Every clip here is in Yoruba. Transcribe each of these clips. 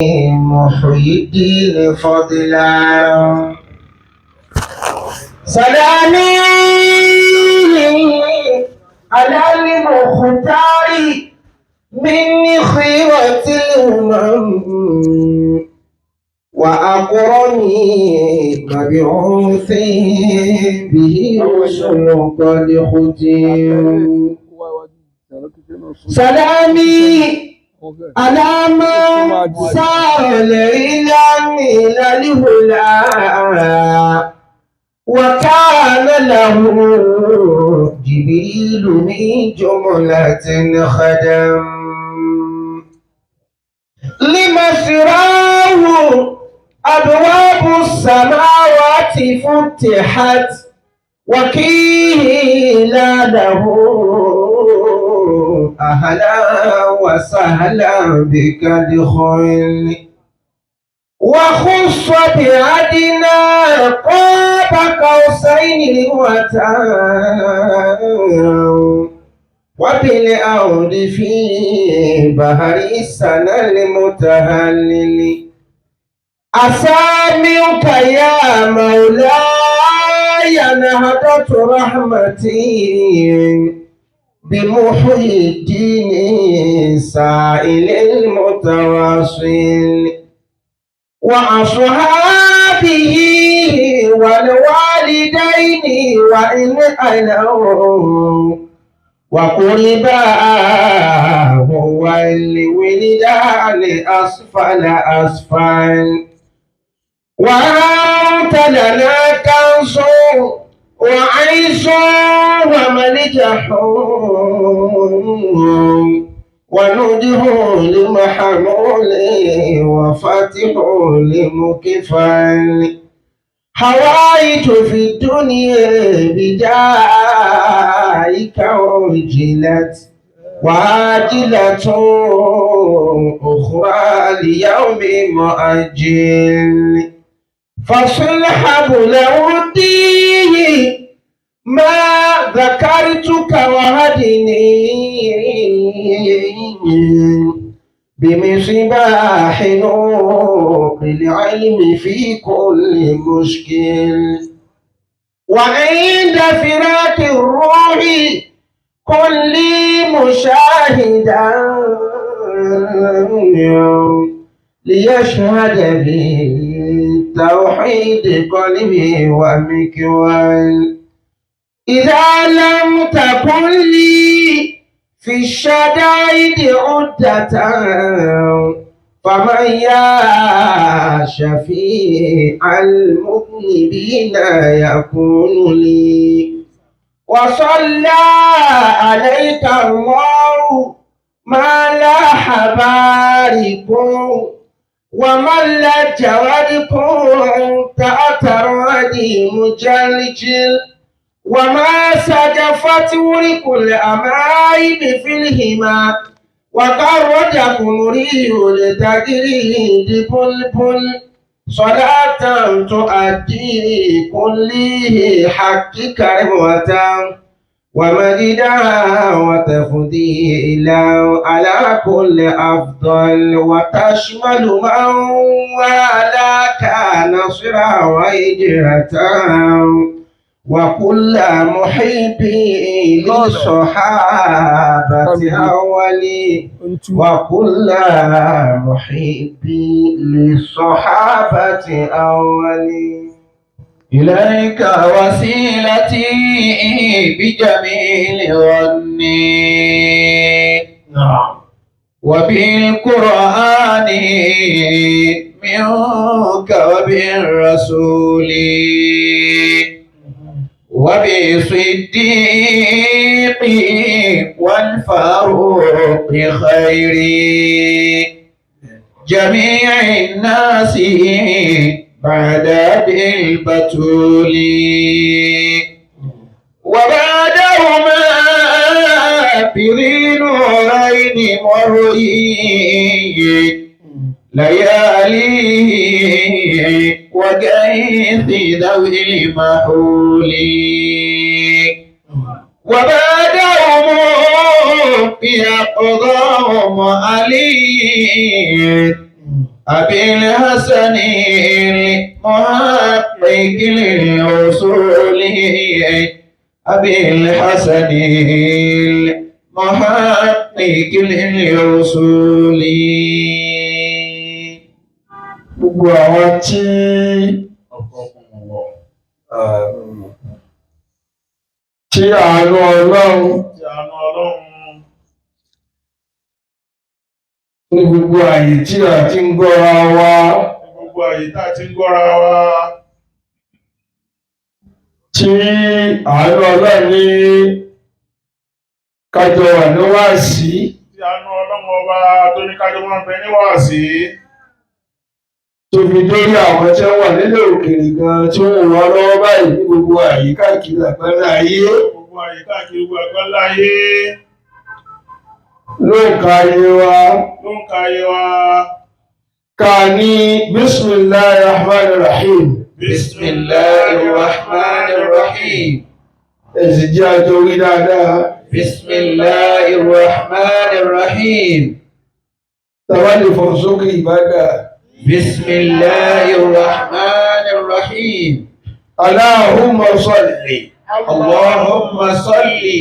محيي الدين فضلا سلامي على المختار من خيرة الأمم وأكرمي مبعوث به رسل قد ختم سلامي على من سار ليلا إلى الهلا وكان له جبريل من جملة خدم لمسراه أبواب السماوات فتحت وقيل له أهلا وسهلا بك ادخل وخص بعدنا قاب قوسين وتام وبالأرض في بحر السنة المتهلل أسامعك يا مولاي نهضة رحمتي بمحيي الدين سائل المتواصل وأصحابه والوالدين وإن أنوا وقرباه والولدان أسفل أسفل وأنت لنا كنز وعيش وملجح ونده لمحمول وفتح لمكفل حوائج في الدنيا بدائك وجلت وعاجلة أخرى ليوم مؤجل فصل حبل وديه ما ذكرتك وهدني بمصباح نور العلم في كل مشكل وعند فراق الروح كل مشاهدا ليشهد بالتوحيد قلبي ومكوال إذا لم تكن لي في الشدائد عدة فمن يا شفيع المذنبين يكون لي وصلى عليك الله ما لاح بارك ومن لج ودكم تأتردي مجلجل وما سجفت ورق الأمائم في الهما وقرجكم ريح لتجريد بلبل صلاة تؤدي كله حق كرمة ومجدا وتفضيلا على كل أفضل وتشمل من والاك نصرا وهجرة وكل محب للصحابة أولي وكل محب للصحابة أولي إليك وسيلتي بجميل ظني وبالقرآن منك وبالرسول وبصديق والفاروق خير جميع الناس بعد بالبتول وبعدهما بذي نورين مرئي لياليه وجيث ذوي المحول وبعدهم بأقضاهم علي أبي الحسن المحقق للوصول أبي الحسن المحقق للوصول. gbogbo àwọn tí àánú Ọlọ́run ní gbogbo àyè tí a ti ń gbọ́ra wa, tí àánú Ọlọ́run ní kájọ wà ní wáàsí, Tí àánú Ọlọ́run ọba tó ní kájọ máa ń bẹ ní wáàsí. tó fi dórí àwọn tí wọ́n wà nílẹ̀ òkèèrè gan tí wọ́n wà lọ́wọ́ báyìí ní gbogbo àyè káàkiri àgbáńlá ayé. Gbogbo àyè káàkiri gbogbo àgbáńlá ayé ló ń ka ayé wa. ló ń ka ayé wa. Ká ní Bismillahir Rahmanir Rahim. Bismillahirrahmanirrahim. Ẹ̀sìn jẹ́ àjọ orí dáadáa. Bismillahirrahmanirrahim. Tàbá lè fọ̀ sókè ìbádà. Bismillahirrahmanirrahim. Allahumma salli Allahumma salli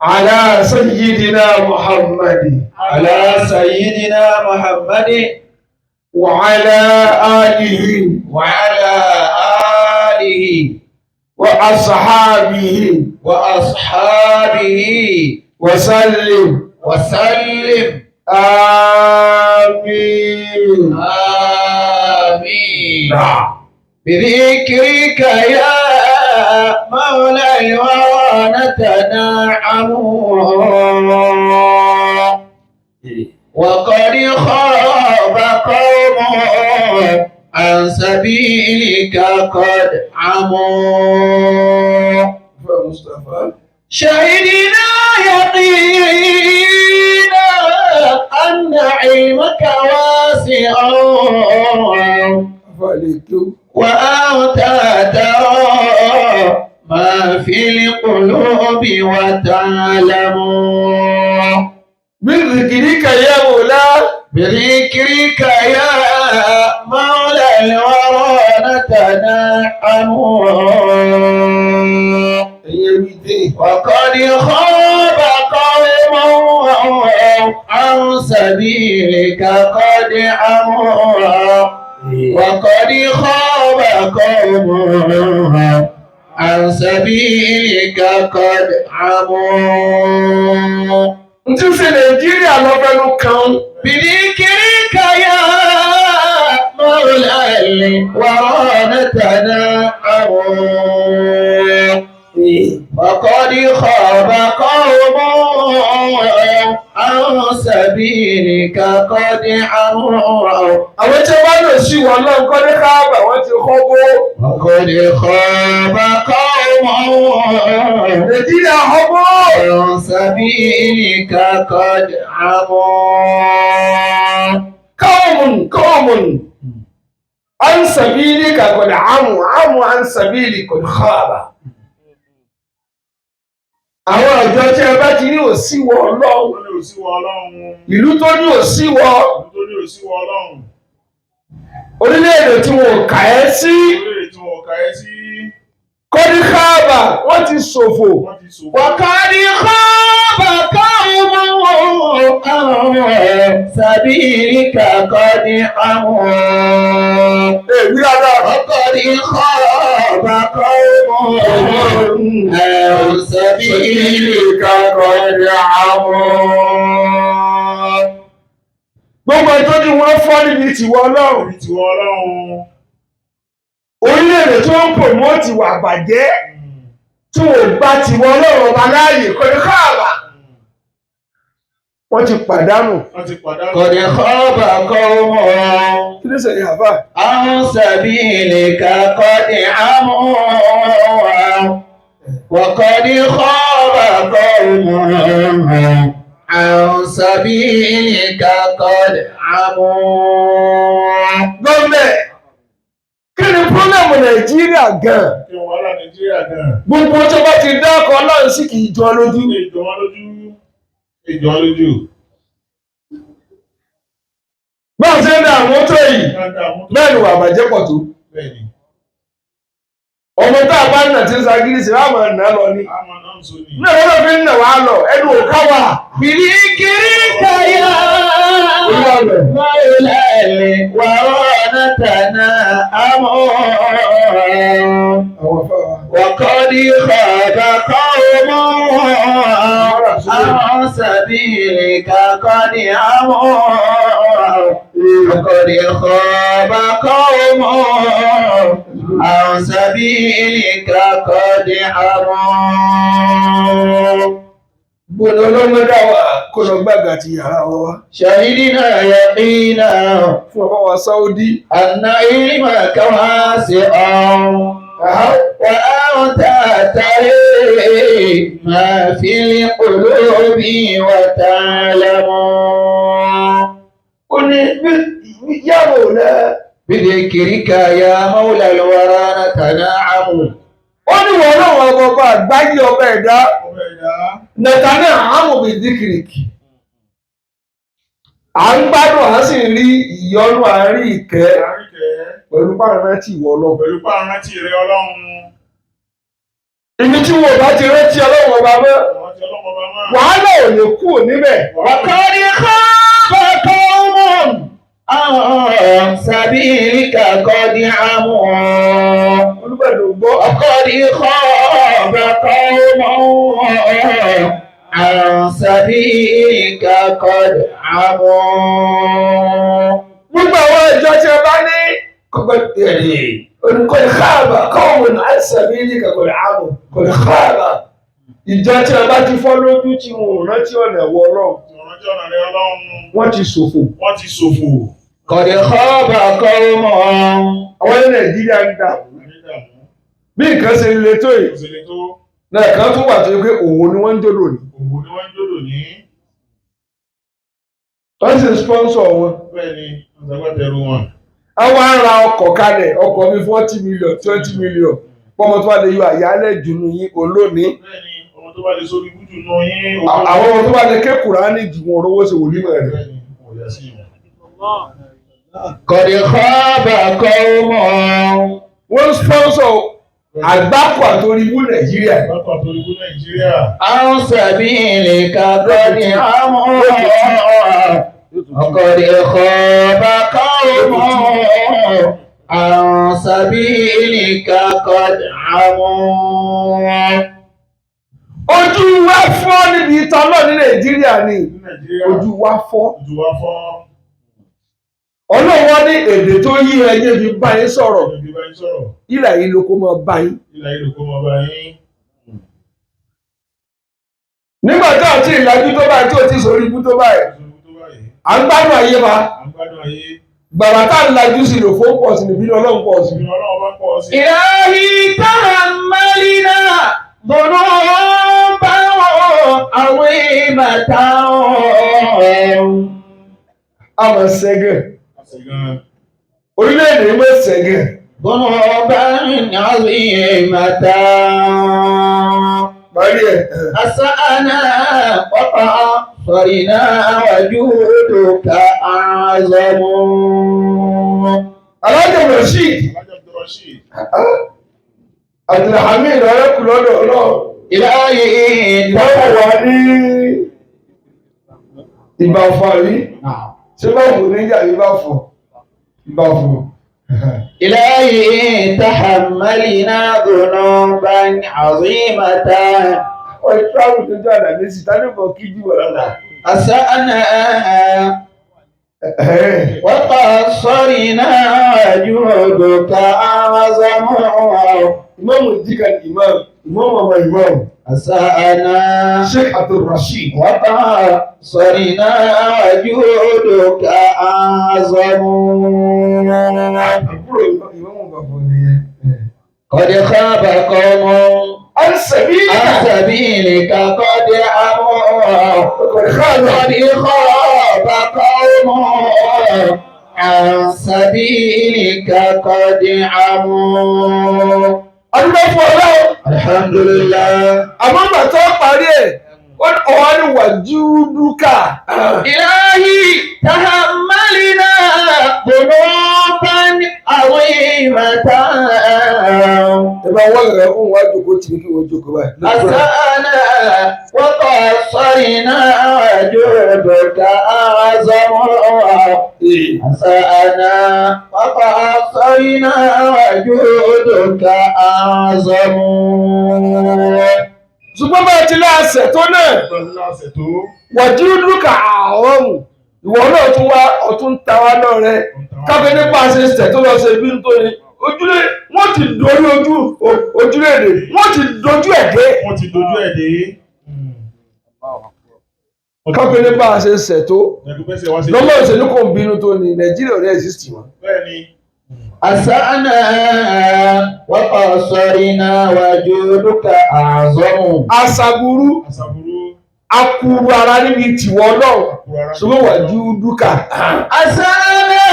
ala sayyidina Muhammadin ala sayyidina Muhammadin wa ala alihi wa ala alihi wa ashabihi wa ashabihi wa sallim. wa sallim. Amin. آمين. Nah. بذكرك يا مولى الورى نتنعم وقد خاب قوم عن سبيلك قد عموا Mustafa. شهدنا يقينا أن علمك واسع Faliku. وأنت ترى ما في القلوب وتعلم بذكرك يا مولا بذكرك يا مولى الورى نتنعم وقد خاب قوم عن سبيلك قد عموا وقد خاب قوم عن سبيلك قد عموا ntí ṣe Nàìjíríà lọ́fẹ́nu kan. بذكرك يا مولى الورى نتنعم وقد خاب قوم عن سبيلك قد عموا àwọn tí wọ́n lò sí wọn náà kọ́ ní káàbà wọ́n ti kọ́ bó. وقد خاب قوم Nàìjíríà kọ́ bó. عن سبيلك قد عموا Qawmun an sabilika qad amu an sabili qad khaba. Àwọn ọjọ́ tí ẹ bá ti ní òsíwọ̀ Ọlọ́run, Wọ́n ní òsíwọ̀ Ọlọ́run. ìlú tó ní òsíwọ̀, Tó ní òsíwọ̀ Ọlọ́run. orílẹ̀-èdè tí wọn ò kà ẹ́ sí, Orílẹ̀ tí wọ́n kà ẹ́ sí. qad khaba, wọ́n ti ṣòfò. Wọ́n ti sòfò. وقد خاب قوم عن سبيلك قد عموا Èmi rárá. وقد خاب قوم عن سبيلك قد عموا Gbogbo ìtọ́jú wọn fọ́ níbi tìwọ́ Ọlọ́run. Orí tiwọ́ Ọlọ́run. Orílẹ̀-èdè tí wọ́n ń pòmóòtì wà bàjẹ́ tí wọ́n gbà tìwọ́ Ọlọ́run ọba láàyè qad khaba. Wọ́n ti pàdánù. Wọ́n ti pàdánù. قد خاب قوم Kí ló ṣe yàrá? عن سبيلك قد عموا وقد خاب قوم عن سبيلك قد عموا. Gọ́ọ̀mẹ̀, kí ni pọ́lẹ́mù Nàìjíríà gan-an? Kí wọ́n wàhálà Nàìjíríà gan-an. Gbogbo tó bá ti dákọ̀ Ọlọ́run sí kì í jọ lójú. Ìjọ wọn lójú. Ìjọ wọn lójú. Báwo ṣe dààmú tó yìí bẹ́ẹ̀ ni wà bàjẹ́ pọ̀ tó. ọmọ tá a bá nà tí ń sagídí sí láàmú ẹ̀nà lọ ni. náà wọ́n fi ń nà wá lọ ẹnu òká wà. bìrìkìrì kàyà wàlẹ̀ wàrọ̀nà tànà àmọ́. وقد خاب قوم عن سبيلك قد عموا وقد خاب قوم عن سبيلك قد عموا gbọ́dọ̀ lọ́mọdé wa kó lọ gbàgà ti yàrá wa. شهدنا يقينا fún ọba wa Saudi. أن علمك واسع وأنت تري ما في القلوب وتعلم. قل يا مولى بذكرك يا مولى الورى نتنعم. ó ní wọn náà wọn ọba àgbáyé ọba ẹ̀dá nàtàní àmọ̀ bíi díkìrìkì. à ń gbádùn à sì rí ìyọ́nú àárín ìkẹ́ pẹ̀lú pàrántì ìwọ Ọlọ́run. pẹ̀lú pàrántì rẹ Ọlọ́run. ibi tí wọn bá ti rántí Ọlọ́run ọba mọ́ wàhálà ò lè kú níbẹ̀. وقد خاب قوم عن سبيلك قد عموا. olùbẹ̀dùn gbọ́. وقد خاب قوم عن سبيلك قد عموا. gbogbo àwọn ìjọ tí a bá ní kọ́kọ́ tẹ̀lé olùkọ́ ìkáàbà kọ́ọ̀mùn àìsàbílì kàkọ́ ìhàmù kọ́ ìkáàbà. ìjọ tí a bá ti fọ́ lójú tí wọn ò rántí ọ̀nà ẹ̀wọ̀ Ọlọ́run. wọ́n ti ṣòfò. قد خاب قوم. àwọn ní Nàìjíríà ń dà bí nǹkan ṣe le tó yìí náà kan tún wà tó yẹ pé òwò ni wọ́n ń jòdò ní. wọ́n sì ń sponsor wọn. àwọn ará ọkọ̀ kalẹ̀ ọkọ̀ mi 40 million 20 million pọ́nmọ́ tó bá lè yọ àyálẹ̀ jùnú yín olónìí. àwọn ọmọ tó bá lè ké Kùránì jù wọn rówó ṣe wòlímọ̀ rẹ̀. قد خاب قوم. wọ́n sponsor àgbákò àtòrìbú Nàìjíríà. عن سبيلك قد عموا. وقد خاب قوم عن سبيلك قد عموا. ojú wa fọ́ níbi ìtàn náà ní Nàìjíríà ni ojú wa fọ́. Ọlọ́wọ́ ní èdè tó yí ẹyẹ fi bá yín sọ̀rọ̀ ìlà yìí ló kó mọ bá yín. nígbà tí àti ìlàjú tó báyìí tí ò ti sórí ibú tó báyìí à ń gbádùn ayé wa gbàrà tá à ń lajú sí lò fún pọ̀ sí níbi Ọlọ́run pọ̀ sí. إلهي تحملنا ذنوبا عظيمة. àmọ́ sẹ́gẹ̀ orílẹ̀-èdè mọ̀ sẹ́gẹ̀. ذنوبا عظيمة. أسأنا وقصرنا وجودك أعظم. Alájà Rashid Abdulhamid ọ̀rẹ́kù lọ́dọ̀ Ọlọ́run. إلهي wọ́n wà ní Ìbàfọ̀ rí ṣé báwo níjà Ìbàfọ̀. إلهي تحملنا ذنوبا عظيمة. wọ́n ti tíráàbù tó jẹ́ àdàmé sí tánìbọ̀ kí jùlọ lọ́la. أسأنا وقصرنا وجودك أعظم. ìmáàmù jíkà ìmáàmù ọmọ ìmáàmù. أسأنا Sheikh Abdul Rashid. وقصرنا وجودك أعظم. àbúrò ìmáàmù bàbá nìyẹn. قد خاب قوم عن سبيلك قد عموا. قد خاب قوم عن سبيلك قد عموا. adúgbò fún Ọlọ́run. الحمد لله. àmọ́ bàtà parí ẹ̀ ọwọ́ ni wàjúdúkà. إلهي تحملنا ذنوبا عظيمة ẹ bá wọ́n rẹ̀ fún wájú kó tì kí wọ́n jókòó báyìí. أسأنا وقصرنا وجودك أعظم أسأنا وقصرنا وجودك أعظم. ṣùgbọ́n bá ti láṣẹ tó náà wàjúdúkà àwọn ìwọ náà tún wá ọ̀tún tàwa náà rẹ káfíń nípa ṣe ṣẹ̀ tó lọ ṣe bí n tó ní ojúlé wọ́n ti dorí ojúlé-èdè wọ́n ti dojú ẹ̀ dé. káfíń nípa ṣe ṣẹ̀ tó lọ́mọ ìṣèlú kò ń bínú tó ní nàìjíríà ò ní exist mọ́. أسأنا وقصرنا وجودك أعظم. aṣàbùrú akuru ara níbi tìwọ́ náà ṣùgbọ́n wàjúdúkà. أسأنا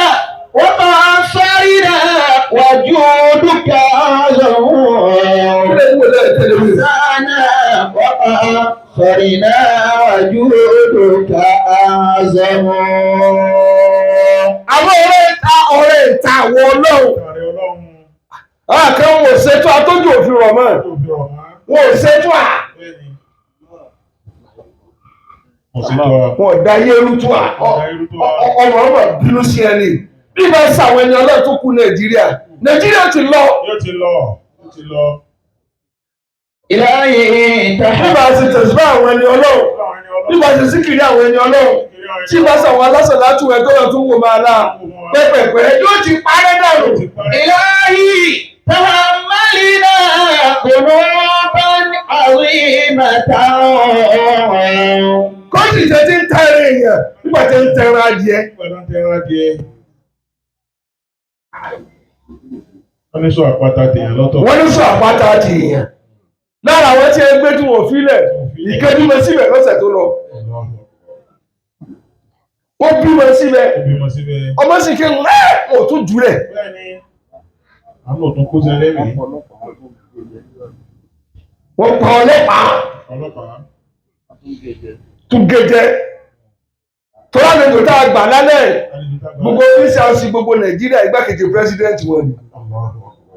وقصرنا وجودك أعظم. أسأنا وقصرنا وجودك أعظم. àwọn ọ̀rẹ́ ìta àwọn ọlọ́run àkàn wò ṣètò àtọ́jú òfin rọ̀ mọ́ wọn ò ṣètò wọn ò dá yérú tó ọmọ bínú sí ẹni bí bá ṣàwọn ẹni ọlọ́run tó kú nàìjíríà ti lọ. إلهي bí bá ṣe tẹ̀síwá àwọn ẹni ọlọ́run bí bá ṣe síkìrì àwọn ẹni ọlọ́run tí bá ṣàwọn alásọ̀ látú ẹ̀ tó lọ tún wò máa la pẹ́pẹ́pẹ́ yóò ti parẹ́ dànù. إلهي تحملنا ذنوبا عظيمة. kọ́ńtì tẹ́ ti ń ta ẹran èèyàn nígbà tẹ́ ń tẹran adìẹ. wọ́n ní sọ àpáta tèèyàn lọ́tọ̀. wọ́n ní sọ àpáta ti èèyàn lára àwọn tí ẹ gbé tí wọ́n fílẹ̀ ìkẹ́bímọ síbẹ̀ lọ́sẹ̀ tó lọ. ó bímọ síbẹ̀ ọmọ sì ké ò tún jùlẹ̀. àwọn òtún kó sí ẹlẹ́rìí. wọ́n pa ọlọ́pàá tún gẹ́gẹ́ tó lálejò tá a gbà lálẹ́ gbogbo oníṣẹ́ ọ̀sìn gbogbo nàìjíríà igbákejì pírẹsidẹ́ǹtì wọn ni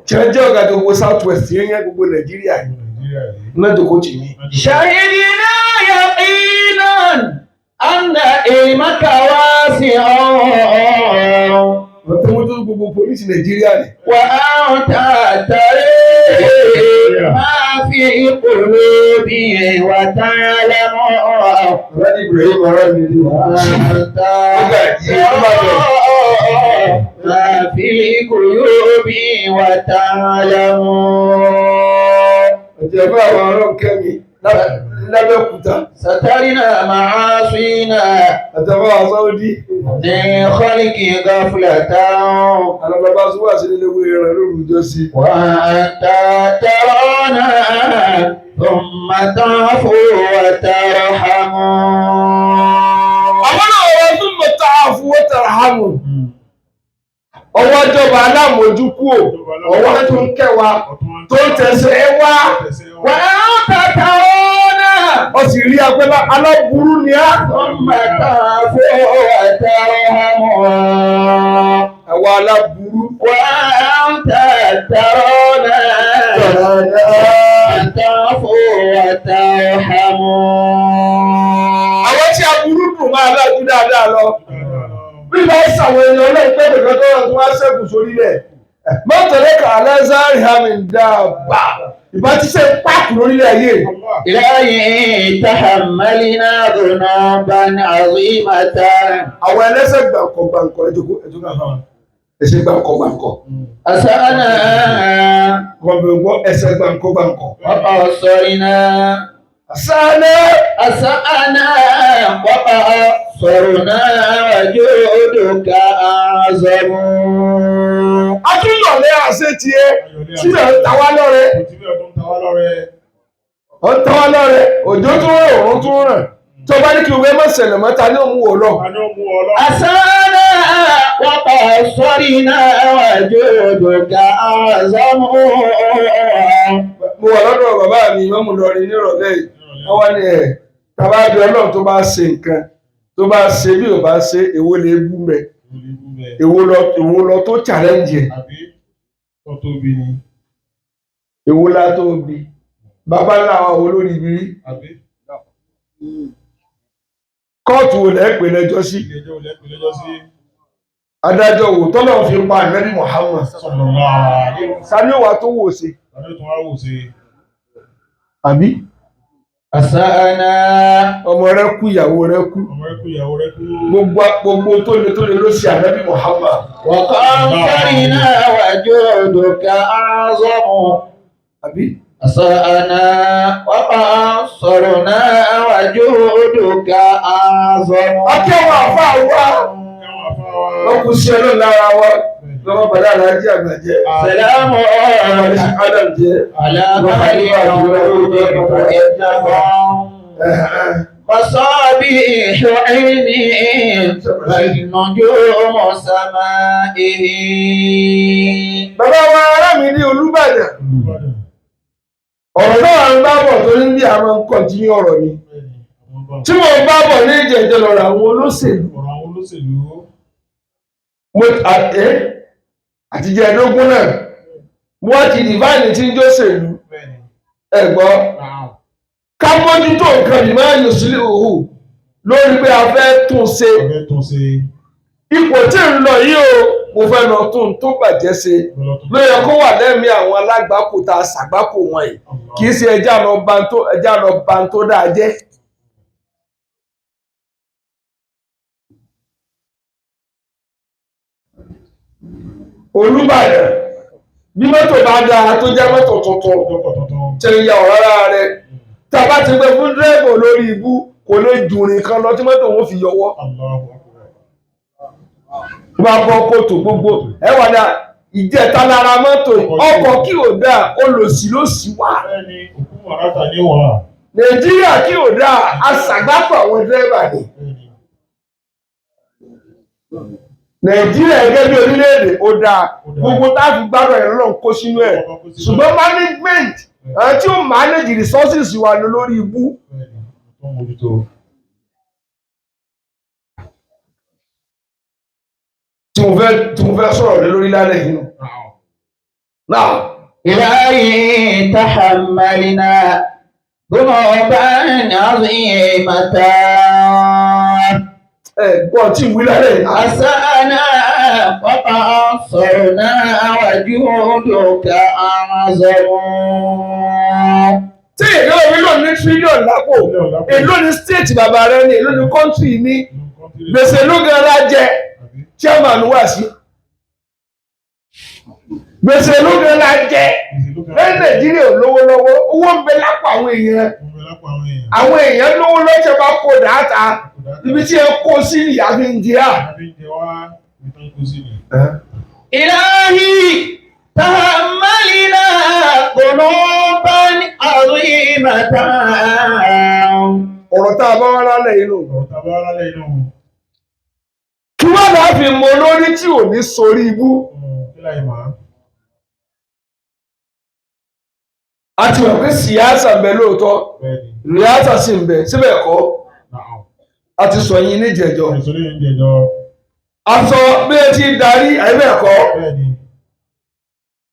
tí wọ́n jẹ́ ọ̀gá gbogbo south west yẹn gbogbo nàìjíríà lọ́dọ̀ kò tì mí. شهدنا يقينا أن علمك واسع wọ́n tẹ́ wọ́n tó gbogbo polisi nàìjíríà ni. وأنت ترى ما في قلوبهم وتعلم Rẹ́dí Ibrahim ọ̀rọ̀ mi ni. وأنت ترى ما في قلوبهم وتعلم. Ẹ̀jẹ̀ bá àwọn ọ̀rọ̀ kẹ́mi lábẹ́òkúta. سترنا معاصينا Àtàwọn àsáwọ́dí. من خلق غفلة Àwọn bàbá Súwà sí nílé wé ẹran lóru ìjọ sí. وأنت ترانا ثم تعفو وترحم. Àwọn náà wọ́n tún mọ̀ tá a fún wọ́n tẹ̀rẹ̀ hàmù. Ọwọ́ ìjọba alámòójúkú ò, ọwọ́ tó ń kẹwàá tó ń tẹ̀sẹ̀ wá. وأنت ترانا Ó sì rí agbẹ́lá aláburú ni á. ثم تعفو وترحم. Àwọn aláburú. وأنت ترانا تعفو وترحم. Àwọn tí aburú dùn máa lájú dáadáa lọ. Bí bá ṣàwọn èèyàn ọlọ́run pé nìkan tó wà tó wá ṣẹ́kù sórí rẹ̀. Mọ́tòlẹ́kà alẹ́zárì hàmì dáàbà. Ìbá ti ṣe páàkì lórílẹ̀ ayé. إلهي تحملنا ذنوبا عظيمة. Àwọn ẹlẹ́sẹ̀ gbàǹkọ̀ ẹ̀jọ̀kọ̀ náà. Ẹ̀ṣẹ̀ gbàǹkọ̀. أسأنا Gbọ̀ngbọ̀ngbọ̀ ẹ̀ṣẹ̀ gbàǹkọ̀. وقصرنا أسأنا وقصرنا وجودك أعظم. A tún lọ lé àṣẹ tiẹ̀ sílẹ̀ ń ta wá lọ́rẹ. Ó ń ta wá lọ́rẹ. Òjò tún rẹ̀ òun tún rẹ̀. Tó bá ní kí ìwé mọ̀ ṣẹlẹ̀ mọ́ta ní òun wò lọ. أسأنا وقصرنا وجودك أعظم. Mo wà lọ́dọ̀ bàbá mi ìmọ̀mù lọrin nírọ̀lẹ́ yìí. Wọ́n wá ní tàbá bí Ọlọ́run tó bá ṣe nǹkan tó bá ṣe bí ò bá ṣe èwo lè bú mẹ́ èwo lọ tó challenge ẹ̀ èwo la tó bí bàbá ńlá wa olórí ibi rí kóòtù wo lẹ́ pè lẹ́jọ́ sí adájọ́ wò tọ́lọ̀ fi pa Ànábì Muhammad sani wà tó wò sí àbí Asana ọmọ rẹ kú ìyàwó rẹ kú gbogbo tó lè ló ṣe Ànábì Muhammad wa qamtarina wa juduka azamu. àbí Asana wa qamtarina wa juduka azamu. akẹ́wọ̀n àfa wa wọ́n kú sí ọlọ́run lára wa lọ́wọ́ bàdá aláàjì àgbàjẹ́ Salamu Adam jẹ́ ala mahali مصابيح عيني والنجوم سمائه. bàbá wa ará mi ní Olúbàdàn ọ̀rọ̀ náà ń bá bọ̀ tó ní bí àwọn kọ̀ntínú ọ̀rọ̀ ni tí mo bá bọ̀ ní ìjẹ̀jẹ̀ lọ́rọ̀ àwọn olóṣèlú àtijọ́ ẹ̀dógún náà wọ́n ti dìváìnì tí ń jóṣèlú ẹ̀gbọ́ ká mójútó nǹkan yìí máa yọ sílé òhù lórí pé a fẹ́ tún ṣe ipò tí ń lọ yìí o mo fẹ́ lọ tún tó bàjẹ́ ṣe ló yẹ kó wà lẹ́mìí àwọn alágbàpò tá a ṣàgbàpò wọn yìí kì í ṣe ẹja lọ ba tó dáa jẹ́. Olúbàdàn bí mọ́tò bá dáa tó jẹ́ mọ́tò tuntun tẹ ìyá ọ̀rá rẹ̀ tá a bá ti gbé fún dírẹ́bù lórí ibú kò lè jùrìn kan lọ tí mọ́tò wọn fi yọwọ́. Bá bọ́ kòtò gbogbo ẹ wà dá ìjẹta lára mọ́tò ọkọ̀ kí ò dáa olòṣì ló sì wà. Nàìjíríà kí ò dáa aṣàgbápọ̀ àwọn dírẹ́bà ni. Nàìjíríà gẹ́gẹ́ bí orílẹ̀-èdè ó dáa gbogbo táàfin gbádùn ẹ̀rọ náà kó sínú ẹ̀ ṣùgbọ́n management àwọn tí ó manage resources wà lórí ibú. tí mo fẹ́ sọ̀rọ̀ lé lórí lálẹ́ yìí nù. náà إلهي تحملنا ذنوبا عظيمة gbọ́ tí ìwé lálẹ́ yìí. أسأنا وقصرنا وجودك أعظم. tí èlò orílẹ̀ ní tírílíọ̀nù lápò èlò ní stéètì bàbá rẹ ní èlò ní kọ́ńtì ní gbèsè ló gan la jẹ chairman wá sí gbèsè ló gan la jẹ lẹ́yìn Nàìjíríà ò lówó lọ́wọ́ owó ń bẹ lápò àwọn èèyàn lówó lọ́sẹ̀ bá kó dáàtà ibi tí ẹ kó sí ìyá fi ń jẹ à. إلهي تحملنا ذنوبا عظيمة. ọ̀rọ̀ tá a bá wá lálẹ́ yìí nù. kí wọ́n bá fi mọ olórí tí ò ní sórí ibú. a ti mọ̀ pé síyáàsà ń bẹ lóòótọ́ ríásà sì ń bẹ síbẹ̀ kọ́ a ti sọ yín níjẹ̀jọ́ a sọ bí ẹ ti darí àìbẹ̀ẹ̀kọ́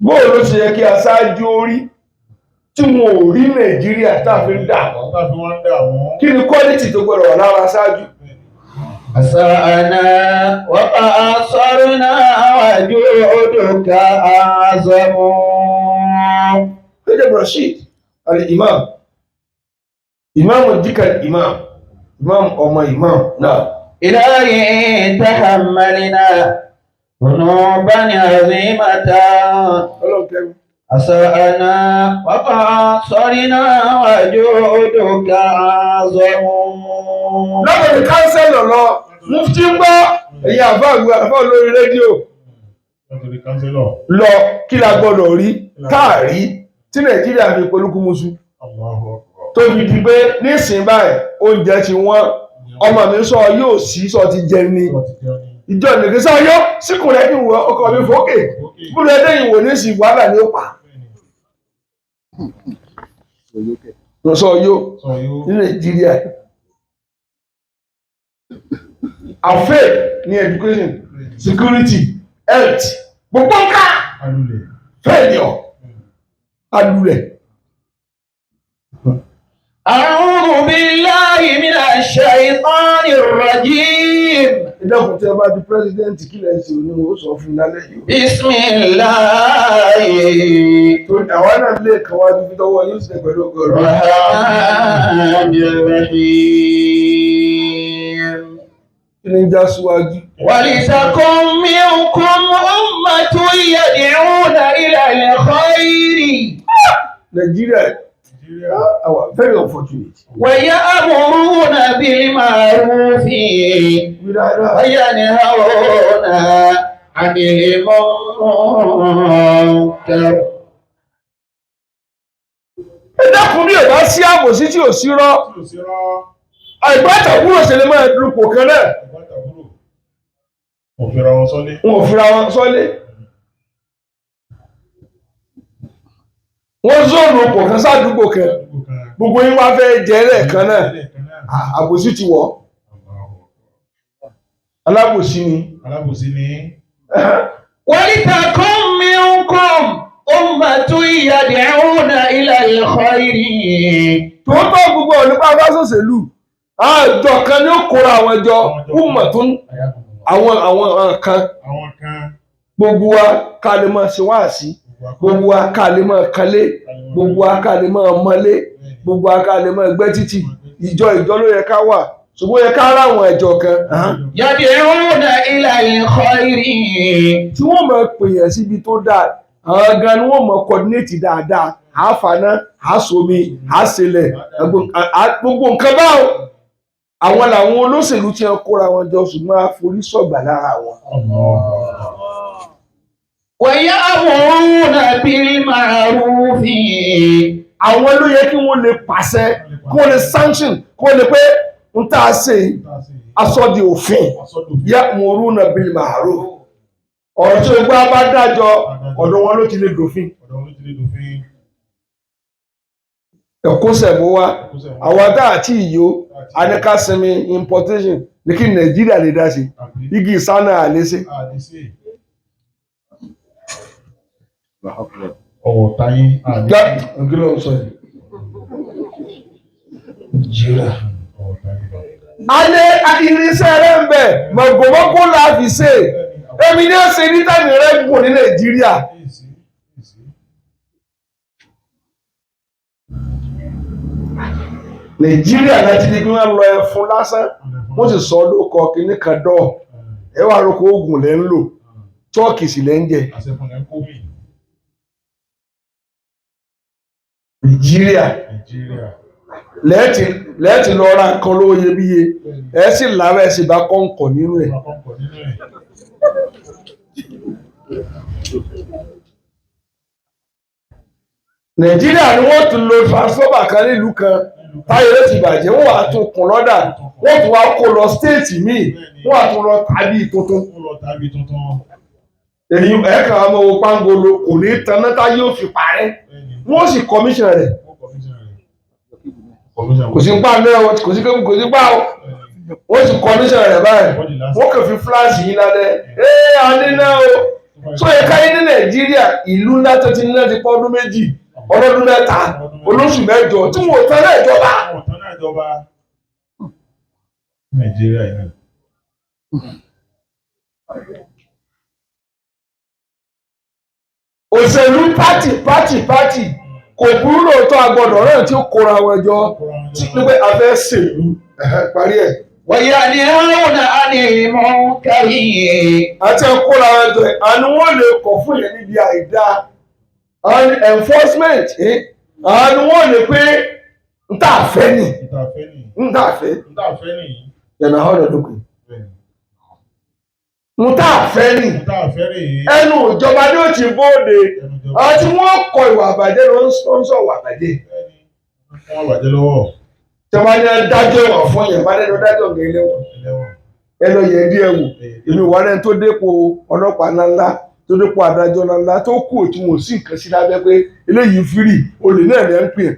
bóò ló ṣe yẹ kí aṣáájú orí tí wọn ò rí Nàìjíríà táfi ń dààmú kí ni quality tó gbọdọ̀ wà lára aṣáájú. أسأنا وقصرنا وجودك أعظم. Ejab Rashid al-Imam Imam ọmọ Imam náà. إلهي تحملنا ذنوبا عظيمة. أسأنا وقصرنا وجودك أعظم. lọ́pọ̀ ní kánsẹ́lọ̀ lọ mufti ń gbọ́ ẹ̀yìn àfáà lórí rédíò lọ kí la gbọ́dọ̀ rí káàrí tí Nàìjíríà fi polúkú musu tó fi di pé nísìnyí báyìí oúnjẹ ti wọ́n ọmọ mi sọ yóò sí sọ ti jẹ ní ìjọ nìkan sọ yọ síkùn rẹ kí n wọ ọkọ mi fòkè búrú ẹdẹ yìí wò ní sí wàhálà ní ó pa sọ yó ní Nàìjíríà affairs ní education security health gbogbo nǹkan failure alulẹ̀. أعوذ بالله من الشيطان الرجيم. ìdákùn tí a bá di president kí lè ṣe òní o sọ fún lálẹ́ yìí. بسم الله tó àwa náà lè kàn wá bíbí tọwọ́ yóò sì pẹ̀lú ọgọ́rùn. الرحمن الرحيم. kí ni já síwájú. ولتكن منكم أمة يدعون إلى الخير Nigeria our very unfortunate. ويأمرون بالمعروف وينهون عن المنكر. ẹ dákun bí ọba sí àbòsí tí ò sí rọ àìgbàtàkùrò ṣe lè máa dúpọ̀ kan náà. Wọ́n fira wọn sọ́lé. wọn ò fira wọn sọ́lé. wọ́n zóònù pọ̀ kan sádùúgbò kan gbogbo yín wá fẹ́ jẹ́ lẹ́ẹ̀kan náà àbòsí ti wọ̀ alábòsí ni. ولتكن منكم أمة يدعون إلى الخير. tòótọ́ gbogbo ọ̀nìpá bá ṣòṣèlú àjọ kan ní ó kóra àwọn ẹjọ́ kúmọ̀ tó ń àwọn kan gbogbo wa ká lè máa ṣe wáàsí gbogbo wa ká lè máa kanlé gbogbo wa ká lè máa mọlé gbogbo wa ká lè máa gbẹ́ títì ìjọ ló yẹ ká wà ṣùgbọ́n yẹ ká ráwọn ẹjọ́ kan. يدعون إلى الخير. tí wọ́n máa pèèyàn síbi tó dáa àwọn gan ni wọ́n máa coordinate dáadáa àáfàná àásòmi àásèlẹ̀ gbogbo nǹkan báwo àwọn làwọn olóṣèlú tí wọ́n kóra wọn jọ ṣùgbọ́n àforísọ̀gbà lára wọn. ويأمرون بالمعروف. àwọn ló yẹ kí wọ́n lè pàṣẹ kí wọ́n lè sanction kí wọ́n lè pé ń tà á ṣe aṣọ di òfin ya'muruna bil ma'ruf. ọ̀rọ̀ tí o gbá bá dájọ́ ọ̀dọ̀ wọn ló ti lè dòfin. ẹ̀kọ́ sẹ̀mú wa àwọn adá àti ìyó anẹ́kásẹ́mi importation ní kí Nàìjíríà lè dá sí igi ìsáná àlésí. ọwọ́ táyé ọ̀gílọ̀ sọ yìí. Nàìjíríà. alẹ́ irinṣẹ́ rẹ̀ ń bẹ̀ mọ̀gòmọ́gò la fi ṣe èmi ní ọ̀sẹ̀ ní tàbí rẹ̀ gùn ní Nàìjíríà. Nàìjíríà láti ní kí wọ́n lọ ẹfun lásán wọ́n sì sọ lóko kìíní kan dọ̀ ẹ wà lóko oògùn lẹ́ ń lò chọ́ọ̀kì sì lẹ́ ń jẹ. Nàìjíríà lẹ́ẹ̀tì lọ ra nǹkan lówó iyebíye ẹ sì lára ẹ sì bá kọ́ńkọ̀ nínú ẹ̀. Nàìjíríà ni wọ́n tún lo transformer kan nílùú kan táyé ló ti bàjẹ́ wọ́n wàá tún kùn lọ́dà wọ́n tún wá kó lọ stéètì míì wọ́n wàá tún lọ tàbí tuntun. èyí ẹ̀ka ọmọ owó pangolo kò ní taná tá yóò fi parẹ́ wọ́n sì commission rẹ̀ kò sí pa náà kò sí pa o wọ́n sì commission rẹ̀ báyìí wọ́n kàn fi fúláṣì yín lálẹ́ àní náà o so yẹ káyé ní Nàìjíríà ìlú ńlá tó ti ní láti pọ́ ọdún méjì ọlọ́dún mẹ́ta olóṣù mẹ́jọ tí wọ́n tán náà ìjọba. Nàìjíríà yìí náà. òṣèlú pátì kò burú lóòótọ́ agbọ́dọ̀ náà tí ó kóra wọn jọ tí pé a fẹ́ ṣèlú parí ẹ̀. وينهون عن المنكر. àti ẹ̀kóra wọn jọ àni wọ́n lè kọ̀ fún yẹn níbi àìdá enforcement àni wọ́n lè pé n tà fẹ́ nì n tà fẹ́ yànnà ọ̀rọ̀ lókè n tà fẹ́ nì ẹnu ìjọba ni ó ti bóde àti wọ́n kọ ìwà àbàjẹ́ ló ń sọ ìwà àbàjẹ́. Tọ́ba ní adájọ́ ìwọ̀n fún yẹn bá lẹ́nu adájọ́ ní ilé wọn ẹ lọ yẹ díẹ̀ wò èmi wà lẹ́nu tó dépò ọlọ́pàá ńláńlá tó dépò adájọ́ ńláńlá tó kù tí wọn ò sí nǹkan sí lábẹ́ pé eléyìí fírì olè náà lẹ́ ń pè é.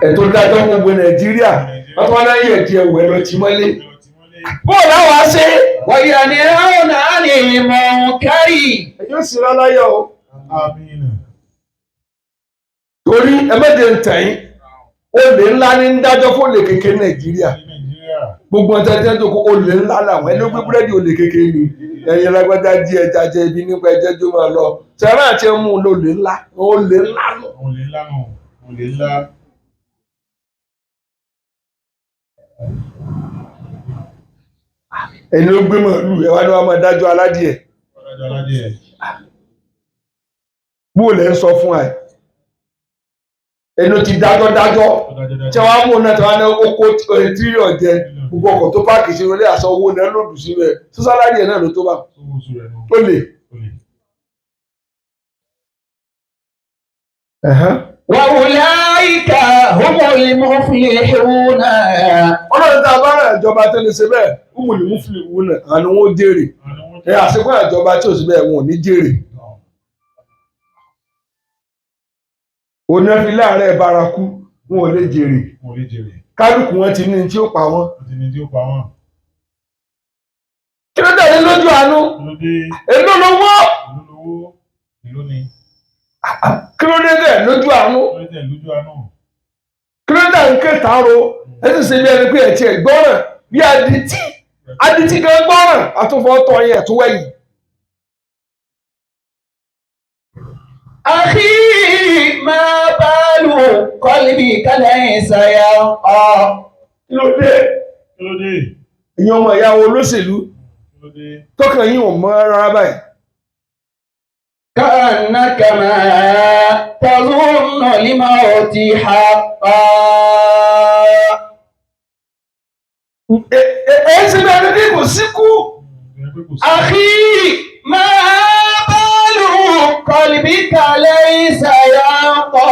Ètò ìdájọ́ gbogbo Nàìjíríà wọ́n tún wá náà yẹ̀ díẹ̀ wẹ̀ lọ tí mọ́lé. Bóòlù àwọn á ṣe. وينهون عن المنكر Ẹ̀yọ́ sì rán láyọ̀ o. Torí ẹ̀mẹ́dẹ̀ ń tàn yín, olè ńlá ní ń dájọ́ fún olè kékeré Nàìjíríà. Gbogbo ọ̀tá ẹ̀jẹ̀ tó kó olè ńlá làwọn ẹni ó gbé búrẹ́dì olè kékeré ni. Ẹ̀yin lágbádá jí ẹja jẹ ibi nípa ẹjẹ́ tó máa lọ. Sẹ̀rán àti ẹmu olè ńlá nù. Olè ńlá nù. Olè ńlá. Ẹni ó gbé màálù ẹ wá ní wàá máa dájọ́ aládìẹ. Bó lẹ ń sọ fún ẹ. Ẹni ó ti dájọ́ tí wọ́n á mú náà tí wọ́n á ní oko tíríọ̀ jẹ gbogbo ọkọ̀ tó páàkì sí ilé àṣọ owó náà lòdù síbẹ̀ sọ́sálárì ẹ̀ náà ló tó bá tó lè. وأولئك هم المفلحون. Ọlọ́run tá a bá rẹ̀ ìjọba tó lè ṣe bẹ́ẹ̀ umùlù muflihun náà àni wọ́n jèrè àṣepọ̀ ìjọba tí ò sí bẹ́ẹ̀ wọn ò ní jèrè. Onífi láàárẹ̀ bárakú wọn ò lè jèrè. Kálukú wọn ti ní tí ó pa wọ́n. Kí ló dé lójú àánú? Èló lówó. Kí ló dé bẹ́ẹ̀ lójú àánú? Kí ló dé ń ké tààrọ? Ẹ sì ṣe bí ẹni pé ẹ̀ tiẹ̀ gbọ́ràn bí adití kan gbọ́ràn àtúnfọ́ tọ́ yẹn ẹ̀túnwẹ̀yìn. أخي ما بال قلبك ليس يرقى. Kí ló dé? Ìyẹn ọmọ ìyá olóṣèlú tọkàn yín ò mọ́ rárá báyìí. كأنك ما تظن الموت حقا. Èyí sì bẹ́ẹ̀ ni kò síkú. أخي ما بال قلبك ليس يرقى.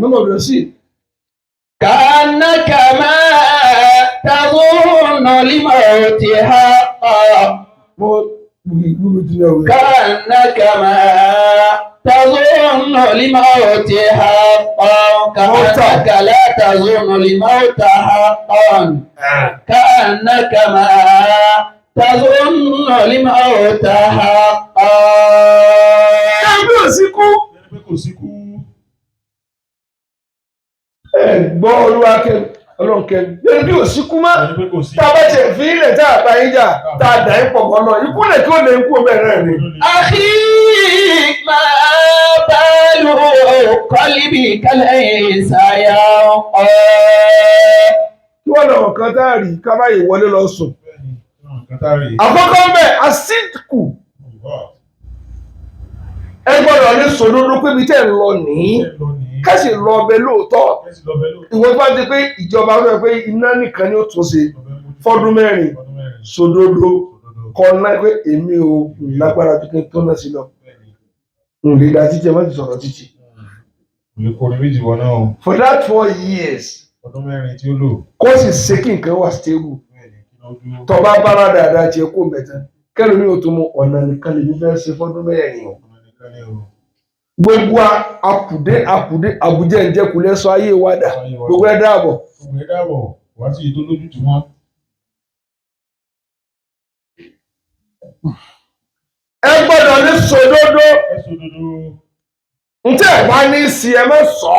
Mọ́mọ́ bẹ̀rẹ̀ sí. كأنك ما تظن الموت حقا. كأنك ما تظن الموت حقا. كأنك لا تظن الموت حقا. كأنك ما تظن الموت حقا. Ẹgbẹ́ òsíkú. Gbọ́ olúwakẹ́ ọlọ́nkẹ́ lórí bí òsíkú má. Tá a bá tiẹ̀ fi ilẹ̀ tá a bá yín jà tá a dà yín pọ̀ mọ́ náà ikú lè kí ó lè kú bẹ̀rẹ̀ ni. أخي ما بال قلبك ليس يرقى. Kí wọ́n lọ kan tá a rí ká báyìí wọlé lọ sùn. Àkọ́kọ́ ń bẹ̀ àsìkò. Ẹ gbọ́dọ̀ ní sòdodo pé ibi tẹ́ ń lọ nìyí. Kẹ́sì lọ ọbẹ̀ lóòótọ́. Ìwọ bá ti pé ìjọba rẹ̀ pé iná nìkan ni ó tún ṣe fọ́dún mẹ́rin. Sòdodo kọ́ ná pé èmi ò lágbára tó kí n tó náà sí lọ. Nlè dá títí ẹ má ti sọ̀rọ̀ títí. For that 4 years. Kó sì ṣe kí nǹkan wà stable. Tọ́ba bára dáadáa tiẹ̀ kó mẹ́ta. Kẹ́lò ní òtún mu ọ̀nà nìkan lè ní fẹ́ ṣe fọ́dún mẹ́rin o. Gbogbo àbùjẹ́ ìjẹkùlẹ̀ sọ ayé wa dà. Gbogbo ẹ̀ dàbọ̀. Wá sí ètò lójútùú wọn. Ẹ gbọ́dọ̀ ní sòdodo. Ntẹ́ ẹ̀ bá ní sí ẹ mọ́ sọ.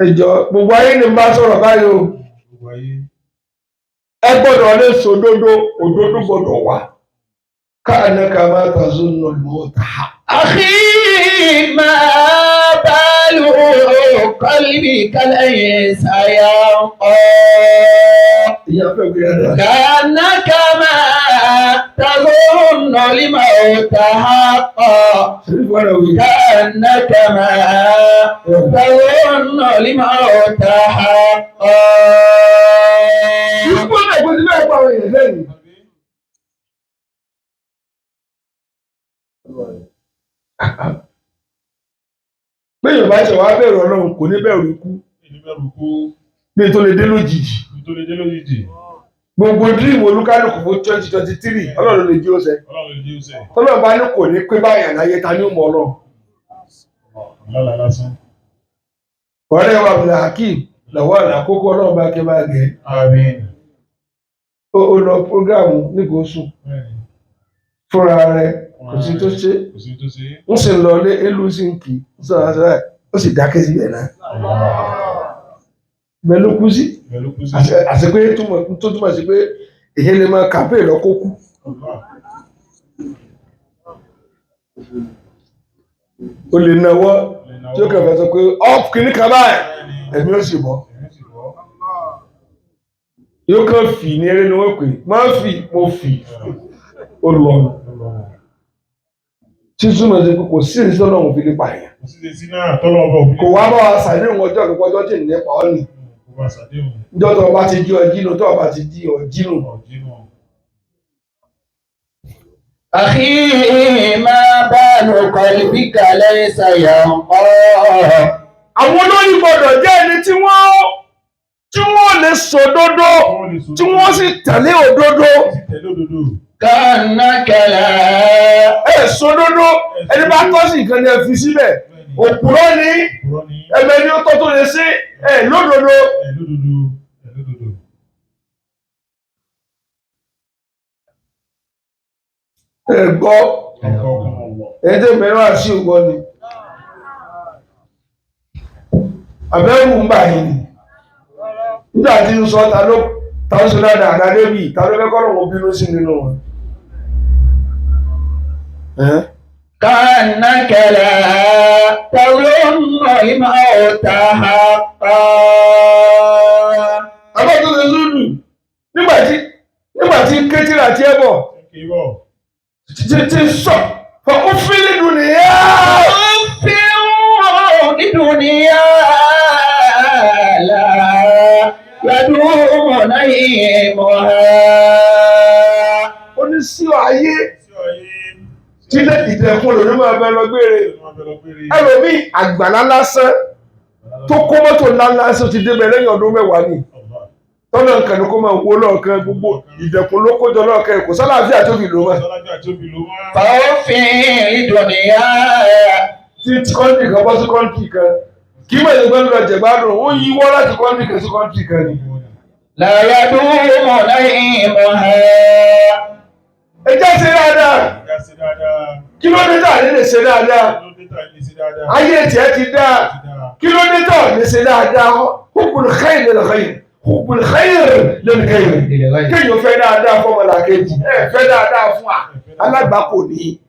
Ẹ jọ gbogbo ayé ni n bá sọ̀rọ̀ báyìí o. Ẹ gbọ́dọ̀ ní sòdodo, òdodo gbọ́dọ̀ wà. Káànàkà máa tàzó nà lọ́ọ̀tà. أخي ما بال قلبك ليس يرقى. كأنك ما تظن الموت حقا. كأنك ما تظن الموت حقا. Bẹ́ẹ̀ bá ṣe wá bẹ̀rù Ọlọ́run kò ní bẹ̀rù ikú. Bí tó lè dé lójijì. Gbogbo dream olúkálùkù fún 2023 Ọlọ́run lè jí ó ṣẹ. Tọ́lọ́run bá ní kò ní pé báyà láyé ta ní ó mọ Ọlọ́run. ọ̀rẹ́ wa bìlà Hakeem lọ́wọ́ àkókò ọlọ́run bá ké bá gẹ̀ Àmín. ó lọ prógráàmù nígbòsùn fúnra rẹ̀ kò sí tó ṣe Kò sí tó ṣe. ń sì lọ lé Helsinki sọ̀rọ̀ ó sì dákẹ́ síbẹ̀ náà bẹ́ẹ̀ ló kú sí Pẹ̀lú kú sí. àti pé tó túmọ̀ sí pé èyí lè máa kàmpé lọ́kọ́ kú ó lè náwó tí ó kẹfẹ́ sọ pé ọ́p kìíní kan báyìí ẹ̀mí ó sì bọ́ yóò kàn fì ní eré ni wọ́n pè máa fì mo fì ó lọ tí túmọ̀ sí pé kò sí èyí tọ́lọ́ òun fi lè pààyàn Kò sí lè sí náà tọ́lọ́ ọba òbí. kò wá bá wa sàdé òun ọjọ́ ìlú ọjọ́ tí ìní pa ọ́ nì Kò bá ṣàdéhùn. níjọ́ tó ọba ti jí ọ jínú tó ọba ti jí ọ jínú. Ọ̀jínú. أخي ما بال قلبك ليس ينقى àwọn olórí gbọ́dọ̀ jẹ́ ẹni tí wọ́n lè sòdodo tí wọ́n sì tẹ̀lé òdodo Sì tẹ̀lé òdodo. كأنك لا sòdodo ẹni bá tọ́ sí nǹkan ni ẹ fi síbẹ̀ òpùrọ́ ni Òpùrọ́ ni. ẹgbẹ́ ni ó tọ́ tó lè ṣe lódodo. Ẹ̀ lódodo. Ẹ̀ lódodo. Gbọ́ Ọkọ̀ ọkọ̀ ọ̀wọ̀. ẹni tẹ́ mẹ́rin àti ògbọ́ ni àbẹ́rù ń bà yín ni nígbà tí ń sọ ta ló sọ dáadáa àdádébì ta ló fẹ́ kọ́rọ̀ wọn bínú sí nínú wọn. كأنك لا تظن الموت حقا àbọ̀ tó ṣe lúdù nígbà tí kéjìlá tí ẹ bọ̀ Kí bọ̀. ti sọ fọ ó fílì dùn nìyá. في الدنيا لا يدوم نعيمها ó ní sí ayé Sí ọyé. tí lè ìdẹ̀kùn lòdì máa bẹ lọ gbére Máa bẹ lọ gbére. ẹlòmíì àgbàlá lásán tó kó mọ́tò ńlá lásán ti débẹ̀ lẹ́yìn ọdún mẹ́wàá ni tọ́nà nǹkan ni kó máa wó lọ́ọ̀kan gbogbo ìdẹ̀kùn ló kójọ lọ́ọ̀kan kò sálàáfíà tó fi lò wọ́n. Sọ́lájú àti òbí ló máa. ففي الدنيا tí kọ́ńtì kan bọ́ sí kọ́ńtì kan kí mẹ́rin gbọ́n lọ jẹ̀gbádùn ó yí wọ́ láti kọ́ńtì kan sí kọ́ńtì kan ni. لا يدوم نعيمها ẹ jẹ́ ṣe dáadáa Ìyá ṣe dáadáa. kí ló dé tà ní lè ṣe dáadáa Kí ló dé tà ní ṣe dáadáa? ayé tiẹ̀ ti dáa Ti dáa. kí ló dé tà ní ṣe dáadáa hubbul khayr lil khayr hubbul khayr lil khayr kéèyàn fẹ́ dáadáa fọmọlà kejì fẹ́ dáadáa fún wa alágbàkò ní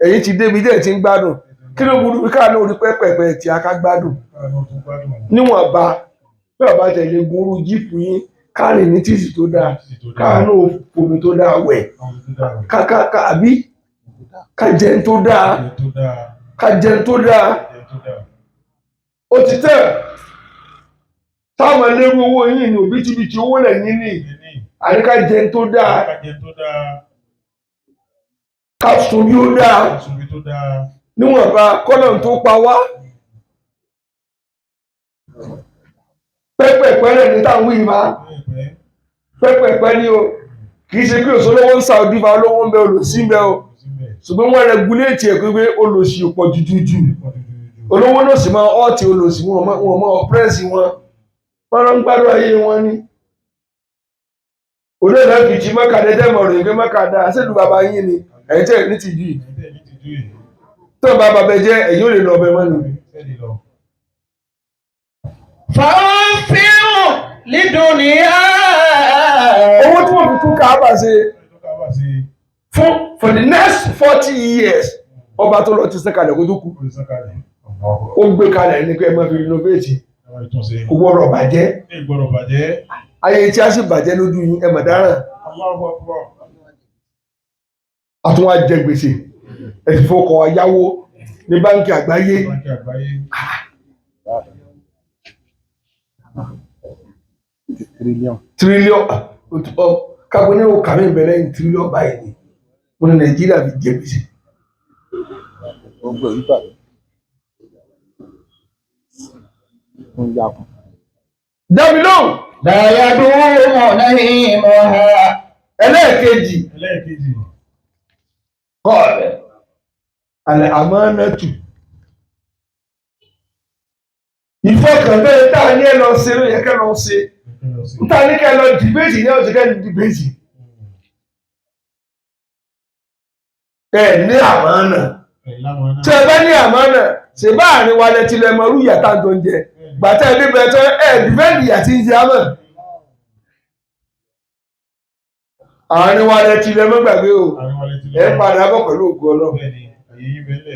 èyí ti débi dé ti ń gbádùn kí ló burú ká ní orí pẹ́pẹ́pẹ́ tí a ká gbádùn Káàánú tó gbádùn. níwọ̀nba bí ọba tẹ̀lé gúrú jíìpù yín kárìn ní títì tó dáa káàánú omi tó dáa wẹ̀ Àwọn tó dáa. ká àbí ká jẹun tó dáa Ìyẹn tó dáa. ká jẹun tó dáa Ìyẹn tó dáa. ó ti tẹ̀ táwọn ẹlẹ́rú owó yìí ní òbítíbitì owó lẹ́yìn ní Ìyẹn ní. àríká jẹun tó dáa Kájẹ tó dáa. ká sùn bí ó dáa Àsùnbí tó dáa. níwọ̀nba kọ́nà tó pa wá pẹ́pẹ́pẹ́ rẹ̀ ní táwọn yìí máa Pẹ́ẹ̀pẹ́. pẹ́pẹ́pẹ́ ní o kì í ṣe pé òṣòlówó ń Saudi fa olówó ń bẹ olùsí ń bẹ o Síbẹ̀. ṣùgbọ́n wọ́n rẹguléètì ẹ̀ pé olùsí ò pọ̀ jùjùjù Pọ̀ jùjùjù. olówó náà sì máa ọ́ọ̀tì olùsí wọn mọ́ ọ̀pẹ́rẹ́sì wọn wọ́n rán gbádùn ayé wọn ní. olóòlù fi jí mọ́kà dẹ́dẹ́ mọ̀ ròyìn pé mọ́kà dáa ṣèlú bàbá yín ni ẹ̀yìn tẹ̀ ní tìjú yìí Ẹ̀yin tẹ̀ ní tìjú yìí. tó bá bàbá jẹ́ ẹ̀yìn ò lè lọ ọbẹ̀ mọ́ ni. Fẹ́ni lọ. فانفر لدنيا owó tí wọ́n fi kú káàbà ṣe Ẹni tó ká bá sí. fún for the next 40 years ọba tó lọ ti sẹ́kàlẹ̀ kó tó kú Olùsọ́kalẹ̀. ó gbé kalẹ̀ ní pé ẹ máa fi renovate Àwọn ìtúnṣe. kò gbọ́dọ̀ bàjẹ́ Ní ìgbọ́dọ̀ bàjẹ́. ayé tí a sì bàjẹ́ lójú yín ẹ mọ̀ dáràn Allahu Akbar. àtúnwá jẹ gbèsè ẹ̀sìn fọkọ̀ ayáwó ní báńkì àgbáyé Báńkì àgbáyé. tírílíọ̀n kágbó ní òkà mi bẹ̀rẹ̀ ní tírílíọ̀n báyìí ni mo ní Nàìjíríà fi jẹ gbèsè. dábì lóhùn لا يدوم نعيمها ẹlẹ́ẹ̀kejì Ẹlẹ́ẹ̀kejì. kọ́ọ̀rẹ́ àlẹ́ àmánátù ìfọkànbẹ́ẹ̀ tá a ní ẹ lọ ṣe ló yẹ kẹ́ lọ ṣe níta ní kẹ́ lọ dìbéètì ní ọ̀sẹ̀ kẹ́ dìbéètì ẹ ní àmánà tí ẹ bá ní àmánà ṣe bá àárín wa lẹ́tí lẹ́mọ orú ìyàtà tó ń jẹ gbàtà ẹbí bẹ̀rẹ̀ tó ẹ dìbẹ́ẹ̀dì àti ìjẹ àmọ́ àárín wa lẹ́tí lẹ́mọ gbàgbé o ẹ padà bọ̀ pẹ̀lú ògùn ọlọ́run